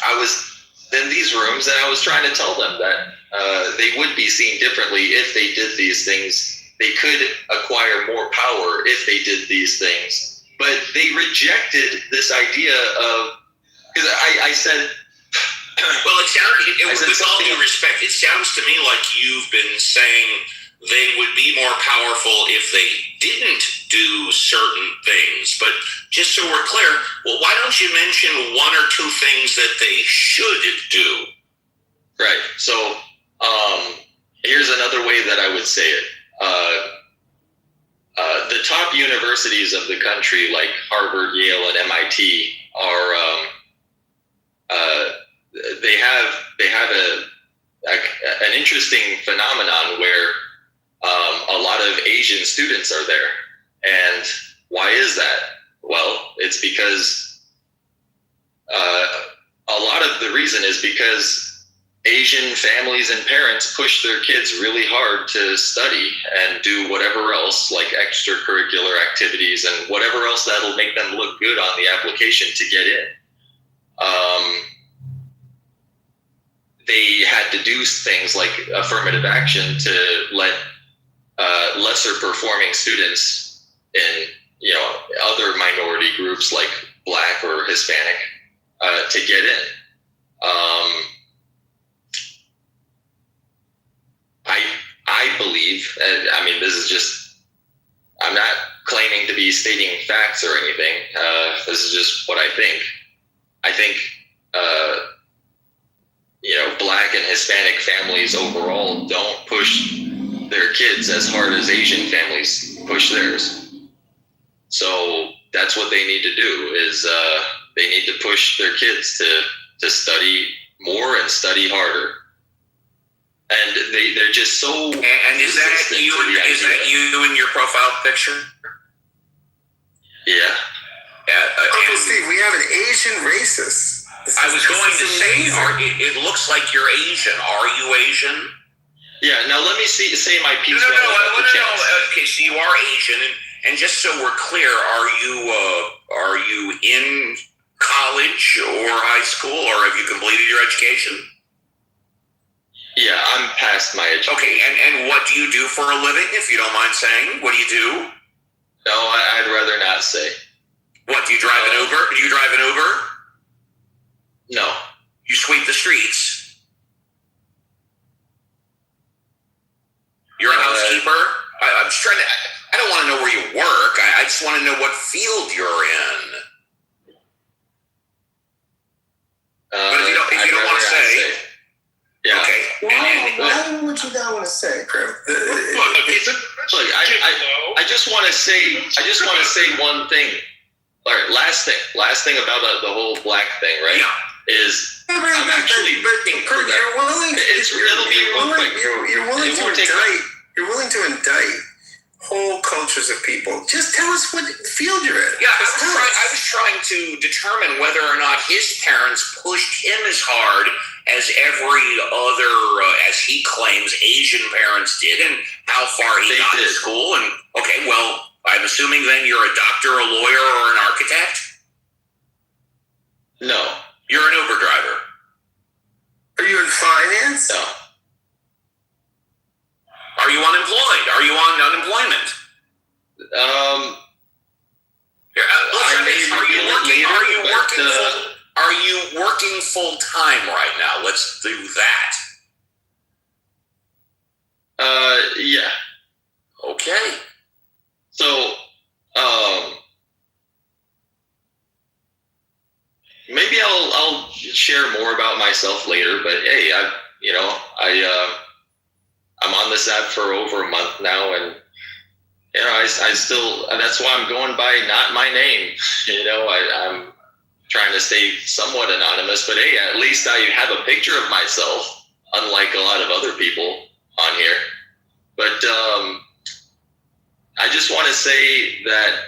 I was in these rooms, and I was trying to tell them that they would be seen differently if they did these things. They could acquire more power if they did these things, but they rejected this idea of, because I said, well, with all due respect, it sounds to me like you've been saying they would be more powerful if they didn't do certain things. But just so we're clear, well, why don't you mention one or two things that they should do? Right. So here's another way that I would say it. The top universities of the country, like Harvard, Yale, and MIT, are they have an interesting phenomenon where a lot of Asian students are there. And why is that? Well, it's because a lot of the reason is because Asian families and parents push their kids really hard to study and do whatever else, like extracurricular activities and whatever else that'll make them look good on the application to get in. They had to do things like affirmative action to let lesser performing students in other minority groups like Black or Hispanic to get in. I believe, and I mean, this is just, I'm not claiming to be stating facts or anything. This is just what I think. I think, Black and Hispanic families overall don't push their kids as hard as Asian families push theirs. So that's what they need to do, is they need to push their kids to study more and study harder. And they're just so. And is that you in your profile picture? Yeah. Uncle Steve, we have an Asian racist. I was going to say, it looks like you're Asian. Are you Asian? Yeah. Now let me say my piece. No. Okay, so you are Asian, and just so we're clear, are you in college or high school, or have you completed your education? Yeah, I'm past my education. Okay, and what do you do for a living, if you don't mind saying? What do you do? No, I'd rather not say. What, do you drive an Uber? Do you drive an Uber? No. You sweep the streets? You're a housekeeper? I'm just trying to, I don't want to know where you work. I just want to know what field you're in. But if you don't want to say. Yeah. Okay. Why would you not want to say, Grim? Look, I just want to say one thing. All right, last thing about the whole Black thing, right? Yeah. Is I'm actually You're willing to indict whole cultures of people. Just tell us what field you're in. Yeah, I was trying to determine whether or not his parents pushed him as hard as every other, as he claims, Asian parents did, and how far he got to school. And okay, well, I'm assuming then you're a doctor, a lawyer, or an architect? No. You're an Uber driver. Are you in finance? No. Are you unemployed? Are you on unemployment? Are you working full time right now? Let's do that. Yeah. I'll share more about myself later. But hey, I'm on this app for over a month now, and I still, that's why I'm going by not my name. I'm trying to stay somewhat anonymous, but hey, at least I have a picture of myself, unlike a lot of other people on here. But I just want to say that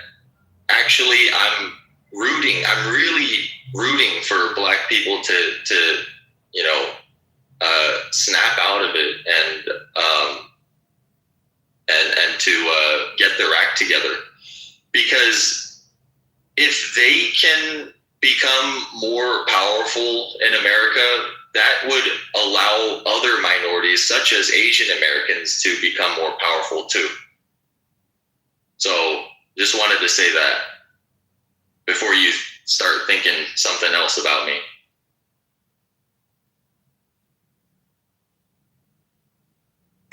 actually I'm really rooting for Black people to snap out of it and to get their act together, because if they can become more powerful in America, that would allow other minorities, such as Asian Americans, to become more powerful too. So just wanted to say that before you start thinking something else about me.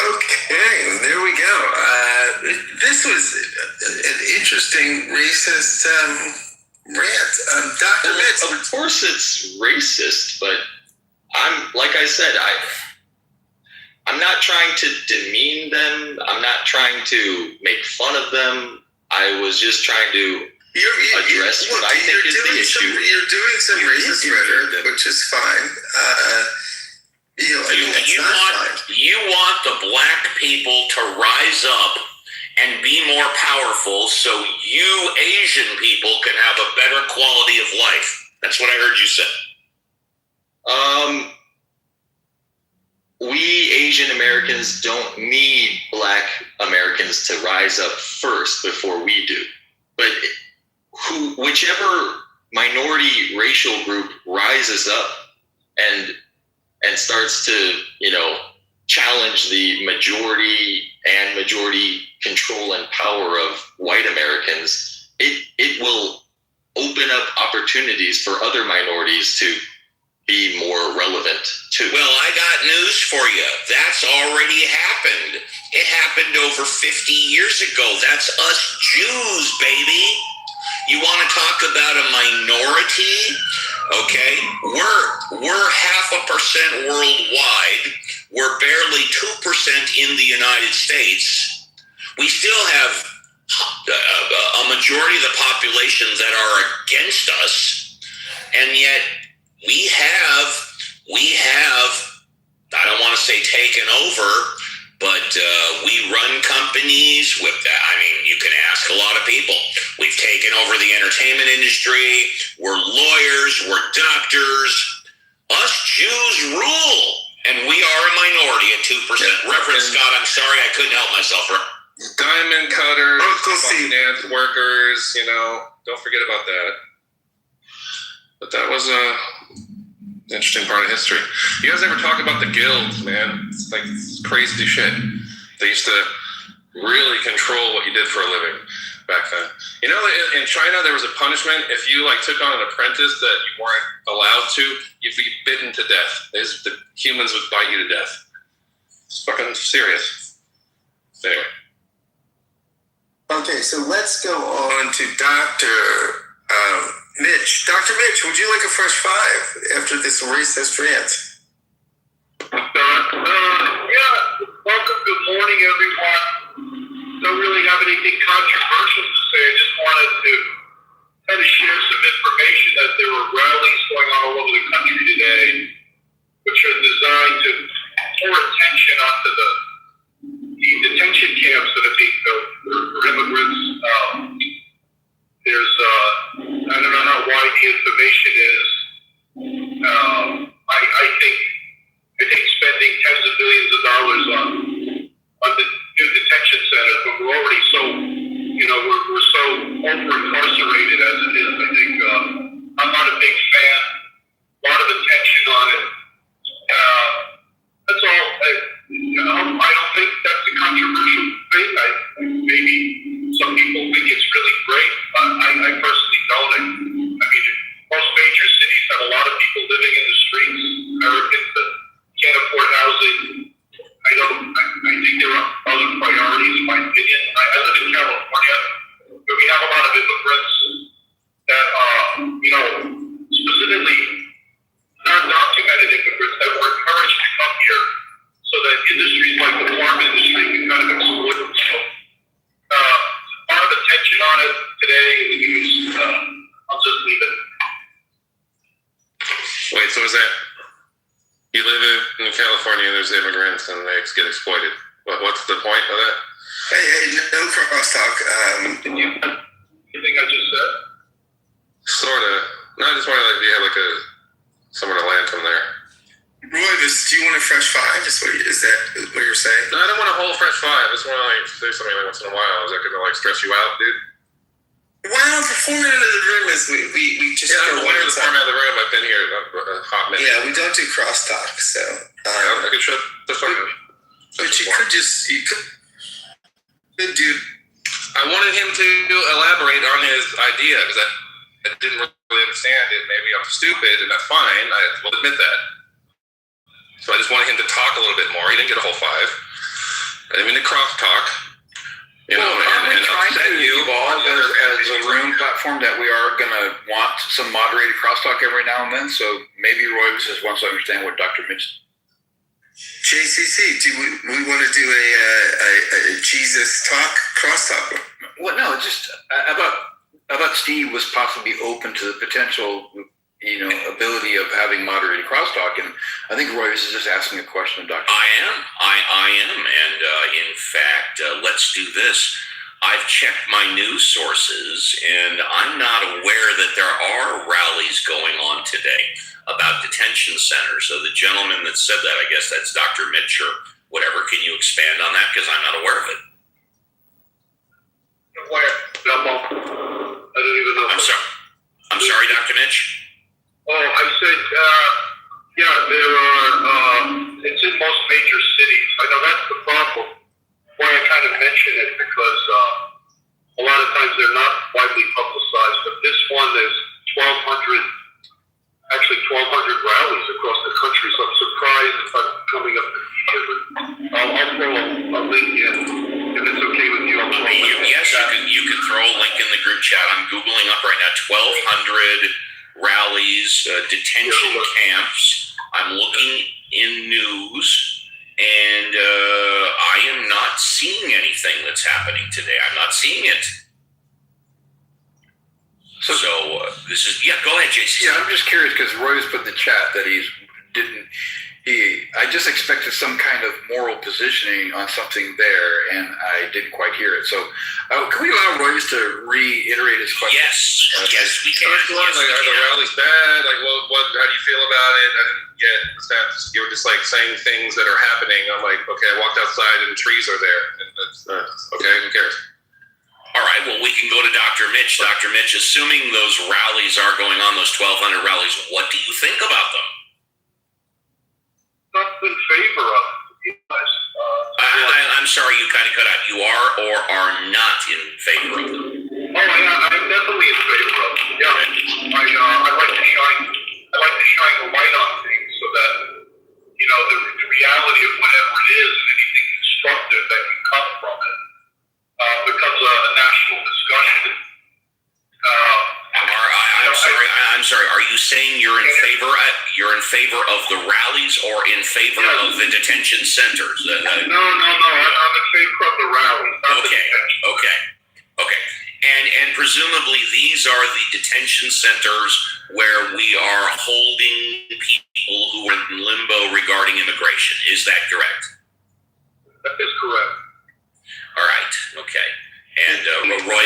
Okay, there we go. This was an interesting racist rant. Dr. Mitz. Of course it's racist, but like I said, I'm not trying to demean them. I'm not trying to make fun of them. I was just trying to address what I think is the issue. You're doing some racist rhetoric, which is fine. You want the Black people to rise up and be more powerful so you Asian people can have a better quality of life. That's what I heard you say. We Asian Americans don't need Black Americans to rise up first before we do. But whichever minority racial group rises up and starts to, challenge the majority control and power of white Americans, it will open up opportunities for other minorities to be more relevant too. Well, I got news for you. That's already happened. It happened over 50 years ago. That's us Jews, baby. You want to talk about a minority? Okay, we're 0.5% worldwide. We're barely 2% in the United States. We still have a majority of the population that are against us, and yet we have, I don't want to say taken over, but we run companies with that. I mean, you can ask a lot of people. We've taken over the entertainment industry. We're lawyers. We're doctors. Us Jews rule, and we are a minority at 2%. Reverend Scott, I'm sorry I couldn't help myself. Diamond cutters, dance workers, don't forget about that. But that was a interesting part of history. You guys ever talk about the guilds, man? It's like crazy shit. They used to really control what you did for a living back then. In China, there was a punishment. If you took on an apprentice that you weren't allowed to, you'd be bitten to death. The humans would bite you to death. It's fucking serious. Anyway. Okay, so let's go on to Dr. Mitch. Dr. Mitch, would you like a fresh five after this racist rant? Yeah, welcome. Good morning, everyone. Don't really have anything controversial to say. I just wanted to kind of share some information that there were rallies going on all over the country today, which are designed to pour attention onto the detention camps that are being built for immigrants. There's, I don't know how wide the information is. I think spending tens of billions of dollars on the new detention centers, but we're already so, we're so over-incarcerated as it is. I think I'm not a big fan. A lot of attention on it. That's all. I don't think that's a controversial thing. Maybe some people think it's really great. I personally don't. I mean, most major cities have a lot of people living in the streets. Americans that can't afford housing. I think there are other priorities, in my opinion. I live in California, where we have a lot of immigrants that, specifically so is that you live in California and there's immigrants and they get exploited? What's the point of that? Hey, no crosstalk. You think I just said? Sort of. No, I just wanted do you have somewhere to land from there? Roy, do you want a fresh five? Is that what you're saying? No, I don't want a whole fresh five. I just want to say something once in a while. Is that going to stress you out, dude? Well, the format of the room is we just I'm aware of the format of the room. I've been here a hot minute. Yeah, we don't do crosstalk, so. I could shut the fuck up. But you could do. I wanted him to elaborate on his idea because I didn't really understand it. Maybe I'm stupid, and that's fine. I will admit that. So I just wanted him to talk a little bit more. He didn't get a whole five. I didn't mean to crosstalk. And trying to evolve as a room platform that we are going to want some moderated crosstalk every now and then. So maybe Roy just wants to understand what Dr. Mitch. JCC, do we want to do a Jesus talk crosstalk? Well, no, just about Steve was possibly open to the potential, ability of having moderated crosstalk, and I think Roy is just asking a question of Dr. I am, and in fact, let's do this. I've checked my news sources, and I'm not aware that there are rallies going on today about detention centers. So the gentleman that said that, I guess that's Dr. Mitch or whatever. Can you expand on that? Because I'm not aware of it. I don't even know. I'm sorry, Dr. Mitch. Oh, I said, there are, it's in most major cities. I know that's the problem. Why I kind of mention it, because a lot of times they're not widely publicized, but this one, there's 1,200 rallies across the country, so I'm surprised if I'm coming up the media, but I'll throw a link in, if it's okay with you. Yes, you can throw a link in the group chat. I'm Googling up right now, 1,200 rallies, detention camps. I'm looking in news, and I am not seeing anything that's happening today. I'm not seeing it. So this is, go ahead, JC. Yeah, I'm just curious because Roy's put in the chat that I just expected some kind of moral positioning on something there, and I didn't quite hear it. So can we allow Royce to reiterate his question? Yes, we can. First one, are the rallies bad? How do you feel about it? I didn't get the sense. You were just saying things that are happening. I'm like, okay, I walked outside and trees are there. And that's, okay, who cares? All right, well, we can go to Dr. Mitch. Dr. Mitch, assuming those rallies are going on, those 1,200 rallies, what do you think about them? Not in favor of it. I'm sorry, you kind of cut out. You are or are not in favor of them? Oh, yeah, I'm definitely in favor of it. Yeah, I like to shine the light on things so that, the reality of whatever it is and anything constructive that can come from it becomes a national discussion. I'm sorry. Are you saying you're in favor? You're in favor of the rallies or in favor of the detention centers? No. I'm in favor of the rallies. Okay. And presumably these are the detention centers where we are holding people who are in limbo regarding immigration. Is that correct? That is correct. All right. Okay. And Roy,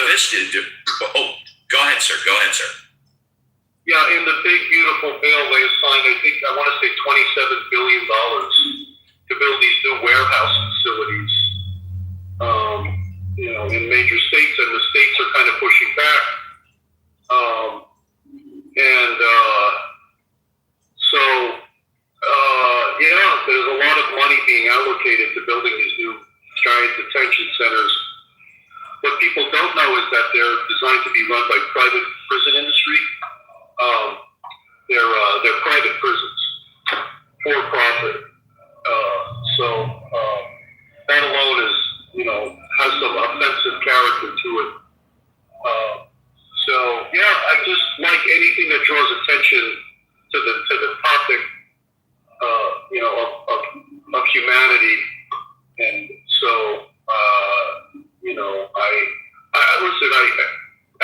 go ahead, sir. Yeah, in the big, beautiful bill, they assigned, I want to say $27 billion to build these new warehouse facilities, in major states, and the states are kind of pushing back. There's a lot of money being allocated to building these new giant detention centers. What people don't know is that they're designed to be run by private prison industry. They're private prisons, for profit. That alone is, has some offensive character to it. I just like anything that draws attention to the topic, of humanity, and so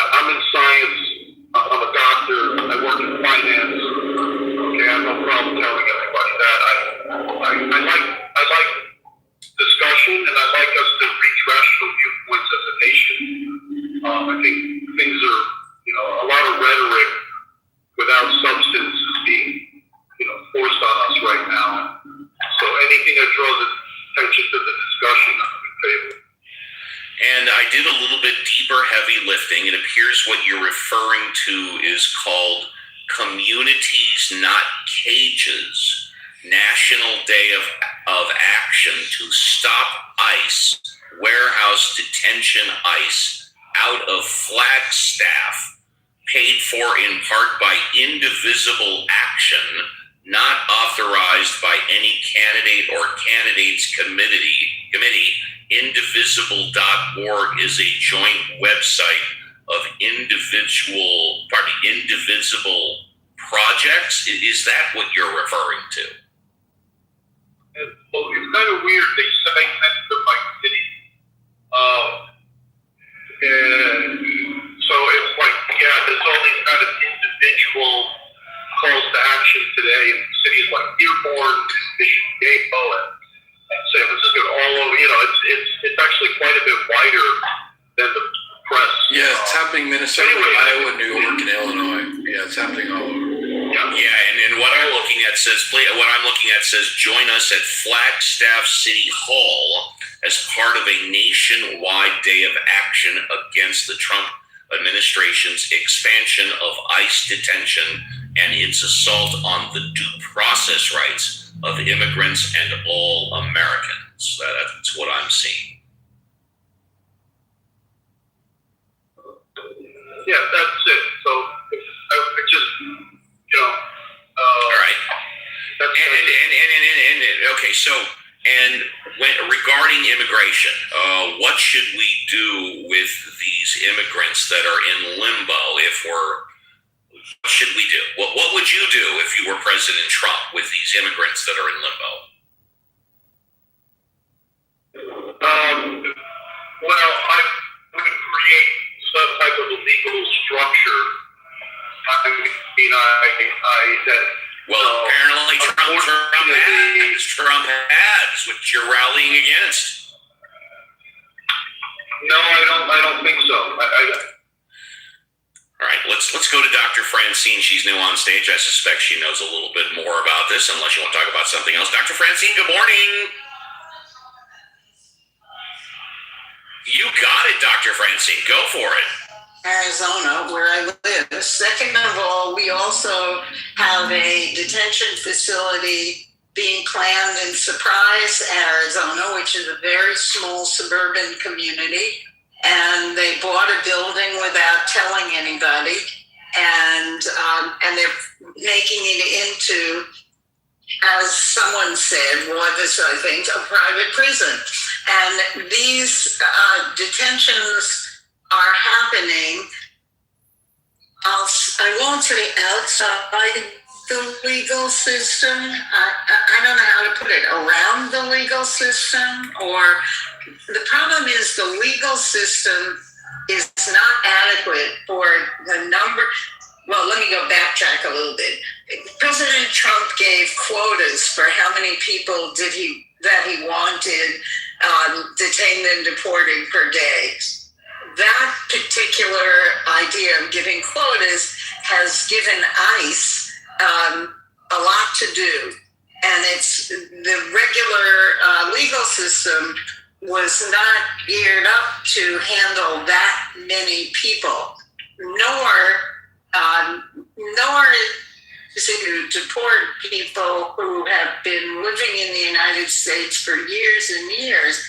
I'm in science. I'm a doctor. I work in finance. Okay, I have no looking, it appears what you're referring to is called Communities Not Cages, National Day of Action to Stop ICE, Warehouse Detention ICE, out of Flagstaff, paid for in part by Indivisible Action, not authorized by any candidate or candidates committee. Indivisible.org is a joint website of indivisible projects. Is that what you're referring to? Well, it's kind of weird they cite that to my city. And so it's like, yeah, there's all these kind of individual calls to action today in cities like Dearborn, Mission Depot, and San Francisco, all over. You know, it's actually quite a bit wider than the press. Yeah, it's happening in Minnesota, anyway, Iowa, New York, and Illinois. Yeah, it's happening all over. Yeah, and what I'm looking at says join us at Flagstaff City Hall as part of a nationwide day of action against the Trump administration's expansion of ICE detention and its assault on the due process rights of immigrants and all Americans. That's what I'm seeing. Yeah, that's it. So I just, all right. Okay, so, and regarding immigration, what should we do with these immigrants that are in limbo? What should we do? What would you do if you were President Trump with these immigrants that are in limbo? Well, I would create some type of a legal structure. Apparently Trump has, which you're rallying against. No, I don't think so. All right, let's go to Dr. Francine. She's new on stage. I suspect she knows a little bit more about this, unless you want to talk about something else. Dr. Francine, good morning. You got it, Dr. Francine. Go for it. Arizona, where I live. Second of all, we also have a detention facility being planned in Surprise, Arizona, which is a very small suburban community. And they bought a building without telling anybody, and they're making it into, as someone said, was, I think, a private prison. And these detentions are happening, I won't say outside the legal system. I don't know how to put it, around the legal system, or the problem is the legal system is not adequate for the number. Well, let me go backtrack a little bit. President Trump gave quotas for how many people that he wanted detained and deported per day. That particular idea of giving quotas has given ICE a lot to do. And it's the regular legal system was not geared up to handle that many people, nor to deport people who have been living in the United States for years and years,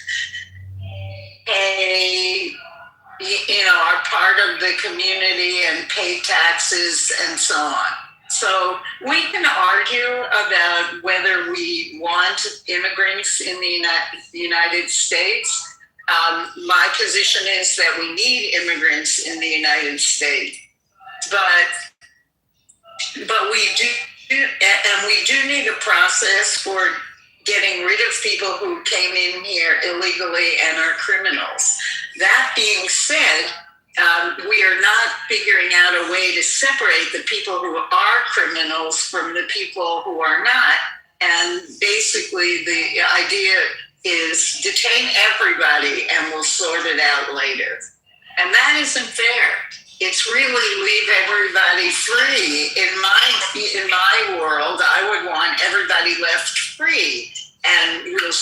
are part of the community and pay taxes and so on. So we can argue about whether we want immigrants in the United States. My position is that we need immigrants in the United States, but we do need a process for getting rid of people who came in here illegally and are criminals. That being said, we are not figuring out a way to separate the people who are criminals from the people who are not. And basically the idea is detain everybody and we'll sort it out later. And that isn't fair. It's really leave everybody free. In my world, I would want everybody left free. And we'll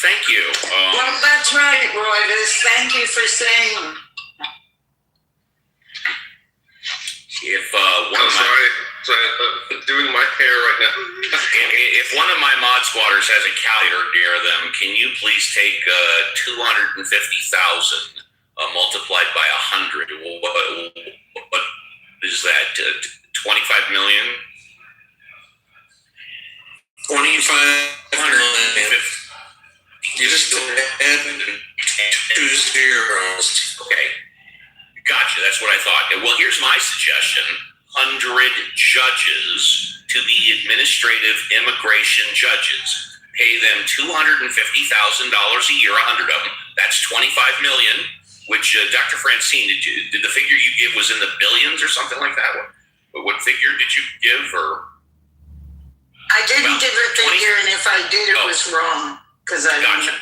Thank you. Well, that's right, Royvis. Thank you for saying. If doing my hair right now. If one of my mod squatters has a calculator near them, can you please take 250,000 multiplied by 100? What is that? 25 million? 25 million. You just add 2 zeros. Okay. Gotcha. That's what I thought. Well, here's my suggestion. 100 judges to be administrative immigration judges. Pay them $250,000 a year, 100 of them. That's 25 million, which Dr. Francine, did the figure you give was in the billions or something like that? What figure did you give? Or I didn't give a figure, and if I did, it was wrong. Because I Gotcha.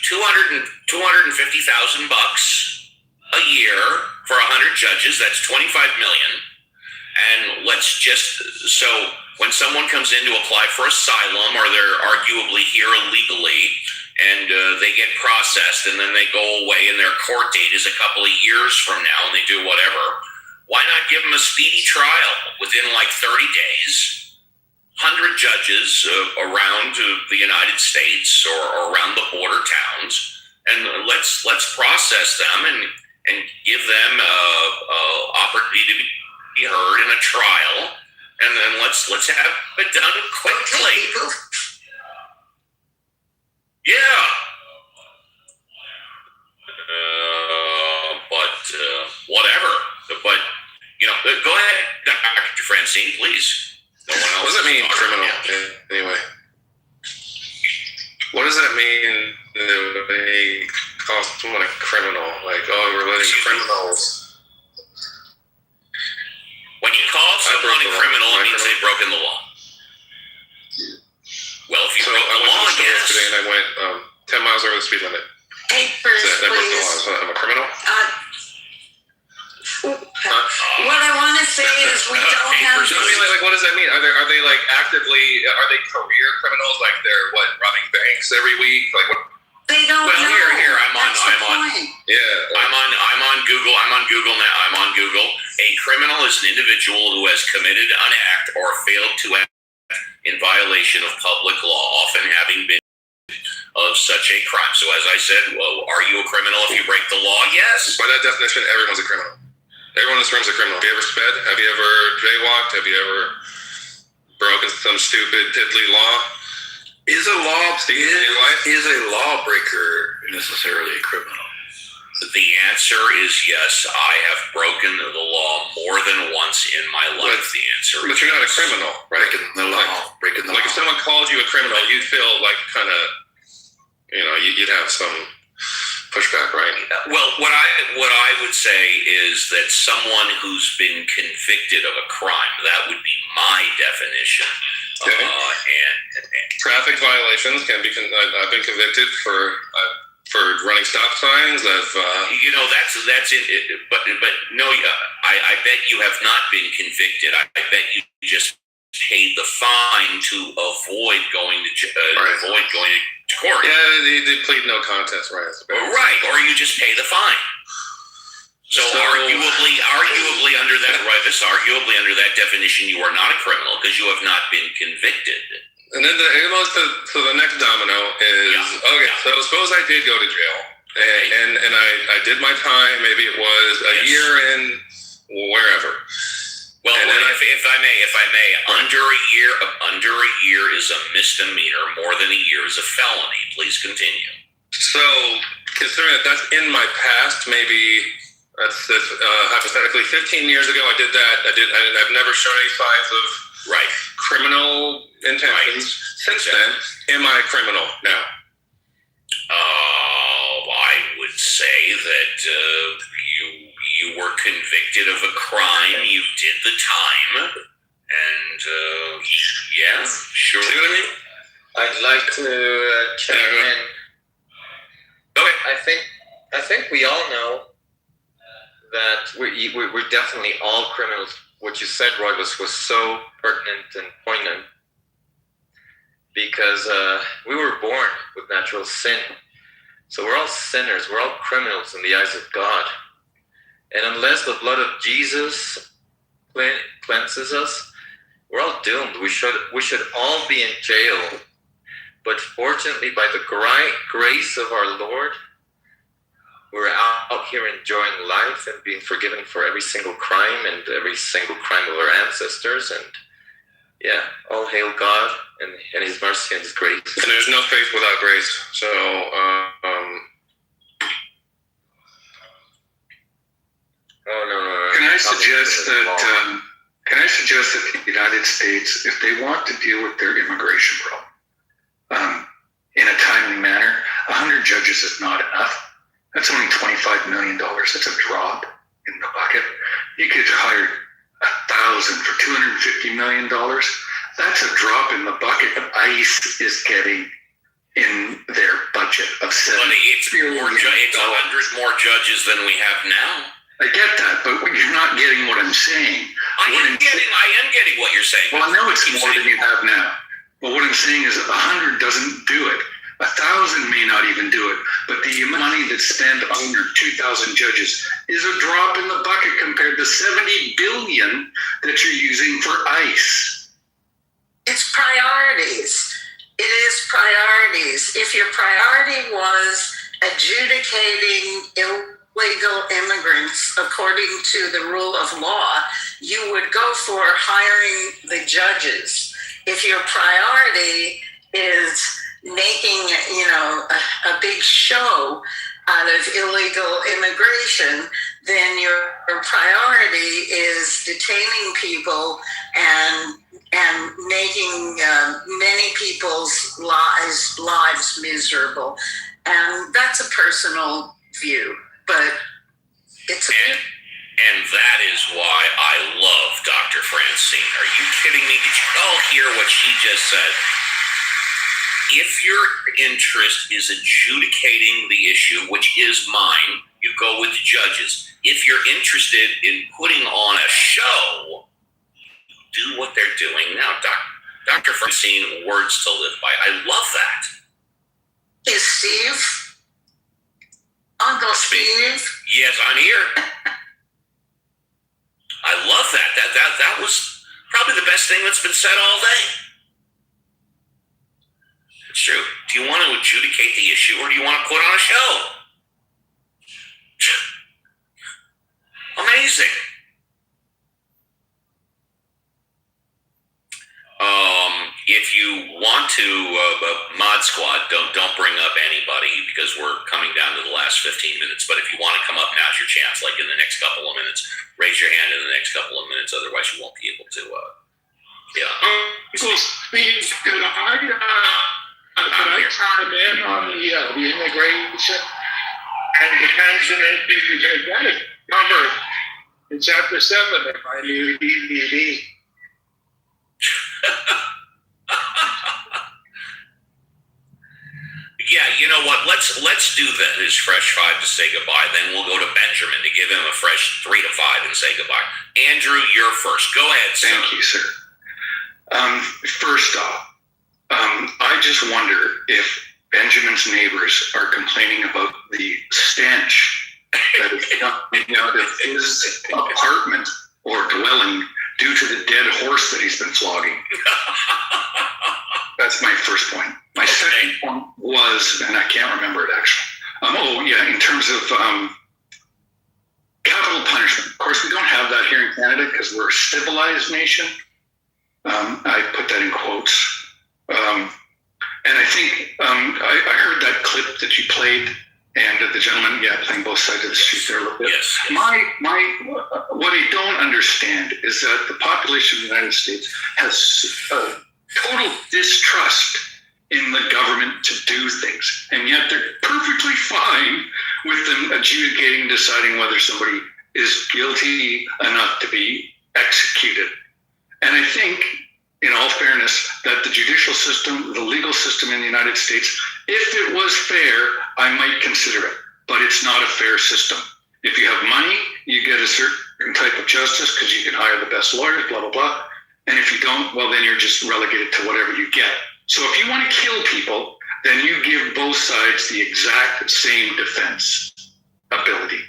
250,000 bucks a year for 100 judges. That's 25 million. And let's just, so when someone comes in to apply for asylum, or they're arguably here illegally, and they get processed, and then they go away, and their court date is a couple of years from now, and they do whatever, why not give them a speedy trial within like 30 days? 100 judges around the United States or around the border towns, and let's process them and give them opportunity to be heard in a trial, and then let's have it done quickly. Yeah. But whatever. But go ahead, Dr. Francine, please. No one else. What does that mean, criminal? Anyway, what does that mean? They call someone a criminal, like, oh, we're letting criminals. When you call someone a criminal, it means they've broken the law. Well, if you broke the law, I went to the store yes. today and I went 10 miles over the speed limit. Papers, I broke the law. please. So I'm a criminal? What I want to say is we don't have. I mean, like, what does that mean? Are they like actively? Are they career criminals? Like they're robbing banks every week? Like what? They don't Well, know. here, I'm on Google. I'm on Google now. I'm on Google. A criminal is an individual who has committed an act or failed to act in violation of public law, often having been of such a crime. So, as I said, well, are you a criminal if you break the law? Yes. By that definition, everyone's a criminal. Everyone in this room is a criminal. Have you ever sped? Have you ever jaywalked? Have you ever broken some stupid piddly law? Is a lawbreaker necessarily a criminal? The answer is yes. I have broken the law more than once in my life. The answer But you're not a criminal, right? Breaking the law. Like if someone called you a criminal, you'd feel like kind of, you'd have some pushback, right? Well, what I would say is that someone who's been convicted of a crime, that would be my definition. Okay. And traffic violations can be. I've been convicted for running stop signs. That's it. But no, I bet you have not been convicted. I bet you just paid the fine to avoid going to court. Yeah, they plead no contest, right? Right, or you just pay the fine. So arguably under that definition, you are not a criminal because you have not been convicted. And then it goes to the next domino is so suppose I did go to jail and I did my time. Maybe it was a year in wherever. Well, if I may, under a year is a misdemeanor. More than a year is a felony. Please continue. So, considering that that's in my past, maybe that's hypothetically 15 years ago I did that. I've never shown any signs of criminal intentions since then. Am I a criminal now? I would say that you were convicted of a crime. You did the time, and yeah, sure. See what I mean? I'd like to chime in. Okay. I think we all know that we're definitely all criminals. What you said, Roy, was so pertinent and poignant. because we were born with natural sin. So we're all sinners. We're all criminals in the eyes of God. And unless the blood of Jesus cleanses us, we're all doomed. We should all be in jail. But fortunately, by the grace of our Lord, we're out here enjoying life and being forgiven for every single crime and every single crime of our ancestors. And yeah, all hail God and His mercy and His grace. And there's no faith without grace. So, Can I suggest that? Can I suggest that the United States, if they want to deal with their immigration problem in a timely manner, 100 judges is not enough. That's only $25 million. That's a drop in the bucket. You could hire 1,000 for $250 million. That's a drop in the bucket that ICE is getting in their budget of $7 billion. It's 100 more judges than we have now. I get that, but you're not getting what I'm saying. I am getting what you're saying. Well, I know it's more than you have now. But what I'm saying is 100 doesn't do it. 1,000 may not even do it. But the money that's spent on your 2,000 judges is a drop in the bucket compared to $70 billion that you're using for ICE. It's priorities. It is priorities. If your priority was adjudicating illegal immigrants according to the rule of law, you would go for hiring the judges. If your priority is making, a big show out of illegal immigration, then your priority is detaining people and making many people's lives miserable. And that's a personal view, but it's and that is why I love Dr. Francine. Are you kidding me? Did you all hear what she just said? If your interest is adjudicating the issue, which is mine, you go with the judges. If you're interested in putting on a show, do what they're doing now. Dr. Francine, words to live by. I love that. Is Steve? Uncle Steve? Yes, I'm here. I love that. That was probably the best thing that's been said all day. It's true. Do you want to adjudicate the issue or do you want to put on a show? Amazing. If you want to, Mod Squad, don't bring up anybody because we're coming down to the last 15 minutes. But if you want to come up, now's your chance. Like in the next couple of minutes, raise your hand in the next couple of minutes. Otherwise, you won't be able to. So, Steve, could I chime in on the immigration and detention issue because that is covered in Chapter 7 of my new DVD. Yeah, you know what? Let's do that as Fresh 5 to say goodbye. Then we'll go to Benjamin to give him a fresh 3 to 5 and say goodbye. Andrew, you're first. Go ahead, sir. Thank you, sir. First off, I just wonder if Benjamin's neighbors are complaining about the stench that is coming out of his apartment or dwelling due to the dead horse that he's been flogging. That's my first point. My second point was, and I can't remember it actually. In terms of capital punishment. Of course, we don't have that here in Canada because we're a civilized nation. I put that in quotes. And I think I heard that clip that you played, and the gentleman, playing both sides of the street there a little bit. Yes. What I don't understand is that the population of the United States has total distrust in the government to do things, and yet they're perfectly fine with them adjudicating, deciding whether somebody is guilty enough to be executed. And I think, in all fairness, that the judicial system, the legal system in the United States, if it was fair, I might consider it, but it's not a fair system. If you have money, you get a certain type of justice because you can hire the best lawyers, blah, blah, blah. And if you don't, well, then you're just relegated to whatever you get. So if you want to kill people, then you give both sides the exact same defense ability.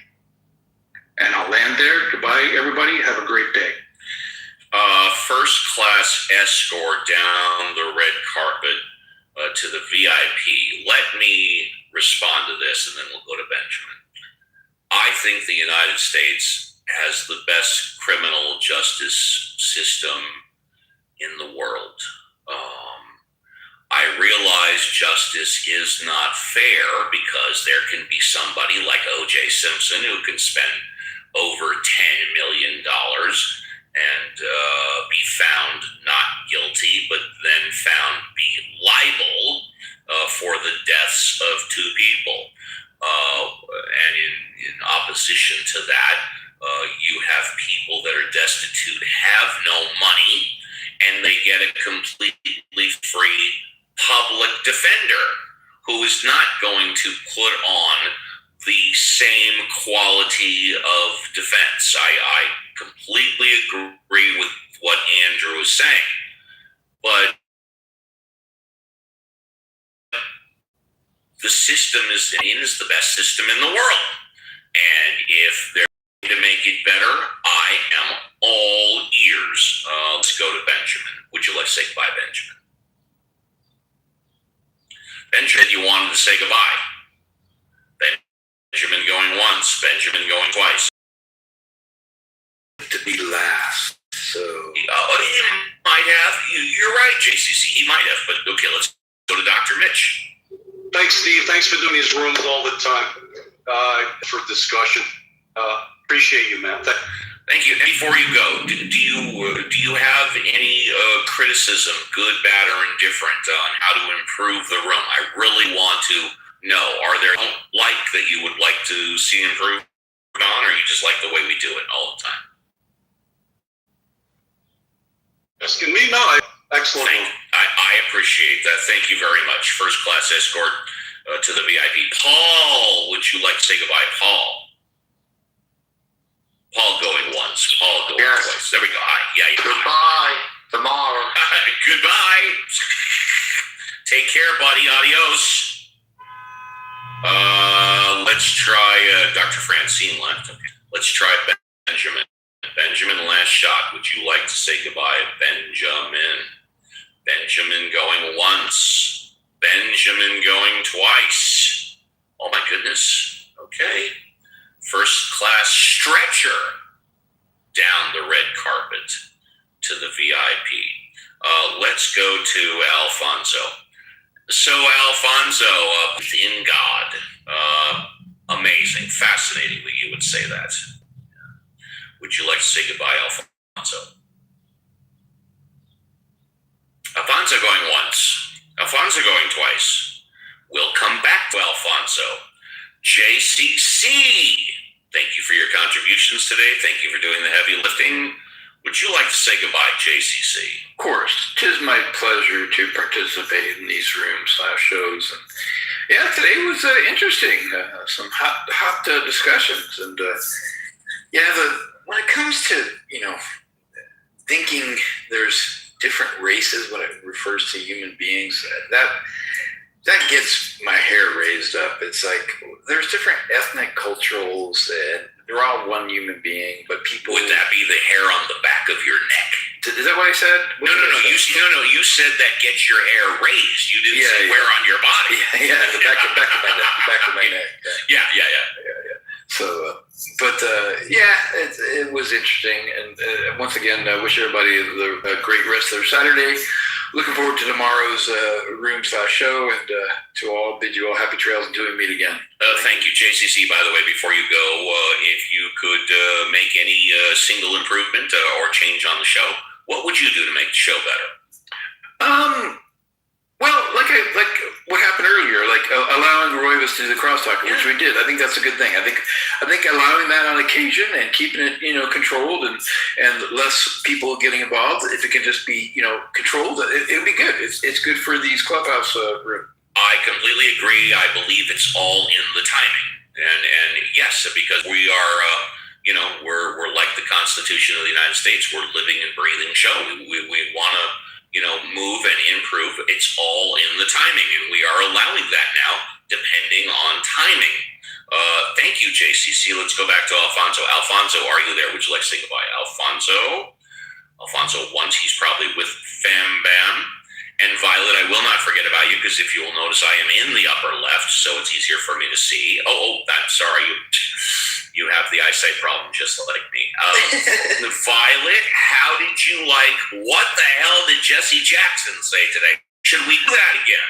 And I'll land there. Goodbye, everybody. Have a great day. First class escort down the red carpet to the VIP. Let me respond to this, and then we'll go to Benjamin. I think the United States has the best criminal justice system in the world. I realize justice is not fair because there can be somebody like O.J. Simpson who can spend over $10 million and be found not guilty, but then found be liable for the deaths of two people. And in opposition to that, you have people that are destitute, have no money, and they get a completely free public defender who is not going to put on the same quality of defense. I completely agree with what Andrew is saying, but the system is the best system in the world. And if they're going to make it better, I am all ears. Let's go to Benjamin. Would you like to say goodbye, Benjamin? Benjamin, you wanted to say goodbye. Benjamin going once, Benjamin going twice. To be last, so... he might have. You're right, JCC, he might have. But okay, let's go to Dr. Mitch. Thanks, Steve. Thanks for doing these rooms all the time for discussion. Appreciate you, man. Thank you. And before you go, do you have any criticism, good, bad, or indifferent, on how to improve the room? I really want to know. Are there like that you would like to see improved on, or you just like the way we do it all the time? Asking me? No, excellent. I appreciate that. Thank you very much. First class escort to the VIP. Paul, would you like to say goodbye, Paul? Paul going once, Paul going twice. There we go. Hi. Yeah. Goodbye. Tomorrow. Goodbye. Take care, buddy. Adios. Let's try Dr. Francine left. Okay. Let's try Benjamin. Benjamin, last shot. Would you like to say goodbye, Benjamin? Benjamin going once. Benjamin going twice. Oh my goodness. Okay. First class stretcher down the red carpet to the VIP. Let's go to Alfonso. So Alfonso, in God, amazing, fascinating that you would say that. Would you like to say goodbye, Alfonso? Alfonso going once. Alfonso going twice. We'll come back to Alfonso. JCC, thank you for your contributions today. Thank you for doing the heavy lifting. Would you like to say goodbye, JCC? Of course. 'Tis my pleasure to participate in these room/shows. And yeah, today was interesting. Some hot discussions. And when it comes to, thinking there's different races, when it refers to human beings, that gets my hair raised up. It's like there's different ethnic cultures, and they're all one human being, but people... Would that be the hair on the back of your neck? Is that what I said? No. You said that gets your hair raised. You didn't say where on your body. Yeah, the back of my neck. Yeah. So, it was interesting. And once again, I wish everybody a great rest of their Saturday. Looking forward to tomorrow's room/show, and to all, bid you all happy trails until we meet again. Thank you, JCC. By the way, before you go, if you could make any single improvement or change on the show, what would you do to make the show better? Well, like what happened earlier, allowing Roy to do the crosstalk, which we did. I think that's a good thing. I think allowing that on occasion and keeping it, controlled and less people getting involved. If it can just be, controlled, it would be good. It's good for these clubhouse room. I completely agree. I believe it's all in the timing, and yes, because we are, we're like the Constitution of the United States. We're living and breathing show. We want to. move and improve. It's all in the timing, and we are allowing that now, depending on timing. Thank you, JCC. Let's go back to Alfonso. Alfonso, are you there? Would you like to say goodbye? Alfonso, once he's probably with Fam Bam. And Violet, I will not forget about you, because if you will notice, I am in the upper left, so it's easier for me to see. I'm sorry. You have the eyesight problem just like me. Violet, how did you like, what the hell did Jesse Jackson say today? Should we do that again?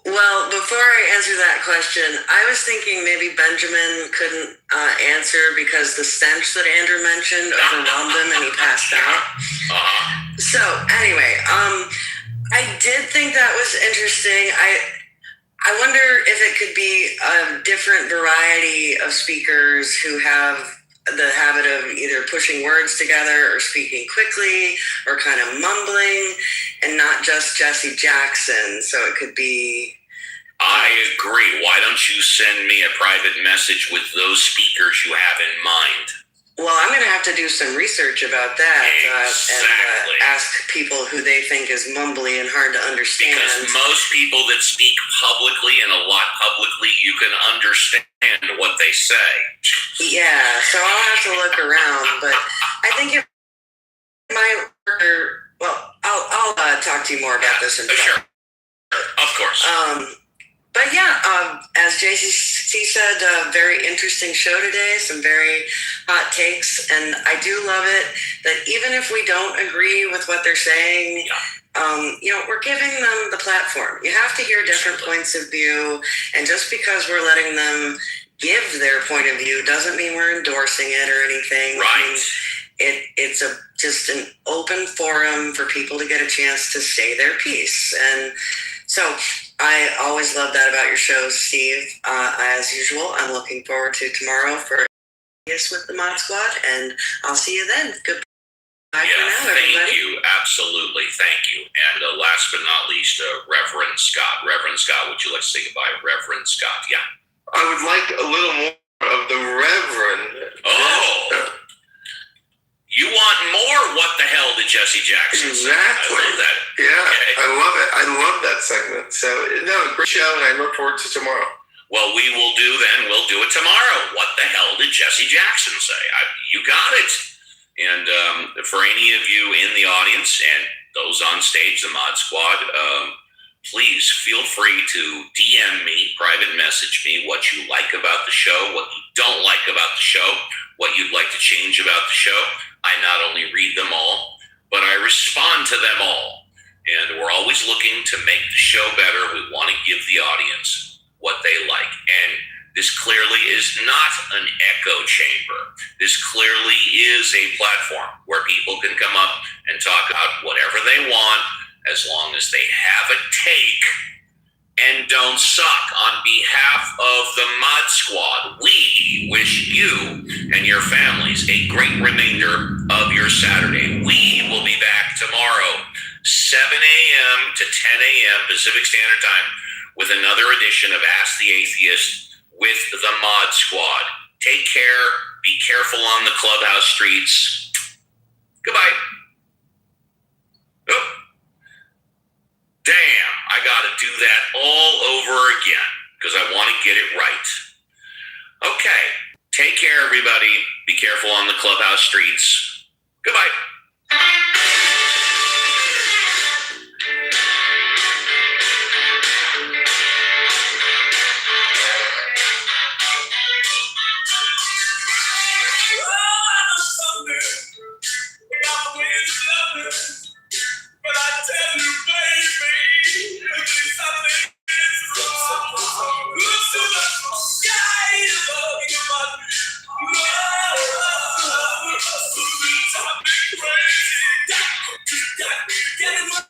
Well, before I answer that question, I was thinking maybe Benjamin couldn't answer because the stench that Andrew mentioned overwhelmed him and he passed out. So anyway, I did think that was interesting. I wonder if it could be a different variety of speakers who have the habit of either pushing words together or speaking quickly or kind of mumbling, and not just Jesse Jackson. So it could be... I agree. Why don't you send me a private message with those speakers you have in mind? Well, I'm going to have to do some research about that and ask people who they think is mumbly and hard to understand. Because most people that speak publicly and a lot publicly, you can understand what they say. Yeah, so I'll have to look around, but I think it might work. Well, I'll talk to you more about this in Sure. Of course. But yeah, as JCC said, very interesting show today, some very hot takes, and I do love it that even if we don't agree with what they're saying, we're giving them the platform. You have to hear different points of view, and just because we're letting them give their point of view doesn't mean we're endorsing it or anything. Right. It's just an open forum for people to get a chance to say their piece, and so I always love that about your shows, Steve. As usual, I'm looking forward to tomorrow for with the Mod Squad, and I'll see you then. Goodbye for now, everybody. Thank you. Absolutely. Thank you. And last but not least, Reverend Scott. Reverend Scott, would you like to say goodbye? Reverend Scott, yeah. I would like a little more of the Reverend. You want more? What the hell did Jesse Jackson say? Exactly. I love that. Yeah, okay. I love it. I love that segment. So, no, great show, and I look forward to tomorrow. Well, we'll do it tomorrow. What the hell did Jesse Jackson say? You got it. And for any of you in the audience and those on stage, the Mod Squad, please feel free to DM me, private message me what you like about the show, what you don't like about the show, what you'd like to change about the show. I not only read them all, but I respond to them all. And we're always looking to make the show better. We want to give the audience what they like. And this clearly is not an echo chamber. This clearly is a platform where people can come up and talk about whatever they want, as long as they have a take and don't suck. On behalf of the Mod Squad, we wish you and your families a great remainder of your Saturday. We will be back tomorrow, 7 a.m. to 10 a.m. Pacific Standard Time, with another edition of Ask the Atheist with the Mod Squad. Take care. Be careful on the clubhouse streets. Goodbye. Oh. Damn, I got to do that all over again because I want to get it right. Okay. Take care, everybody. Be careful on the clubhouse streets. Goodbye. But I tell you, baby, there's something good to the sky above your body. Love, something crazy. You got me getting away.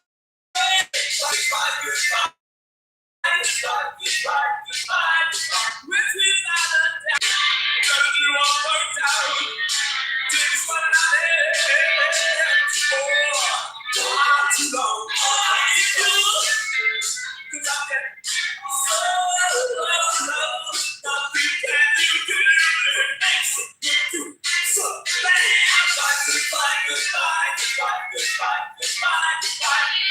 Goodbye. With without a doubt. Cause you all worked out. Things what I had for. Too long. It's good. Cause I'm getting so low. Nothing can you do. It makes it good. So bad. Goodbye.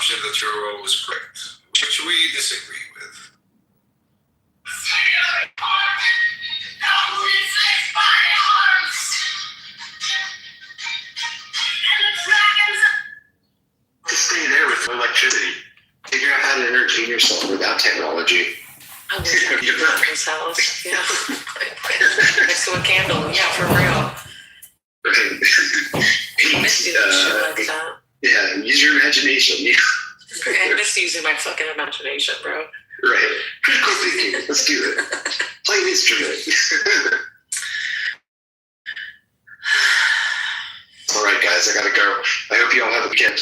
assumption that you're always correct, which we disagree with. Just stay there with no electricity. Figure out how to entertain yourself without technology. I wish I could at his house. Yeah. Next to a candle. Yeah, for real. I miss doing shit like that. Yeah, use your imagination. I miss using my fucking imagination, bro. Right. Critical thinking. Let's do it. Play an instrument. All right, guys, I gotta go. I hope you all have a weekend.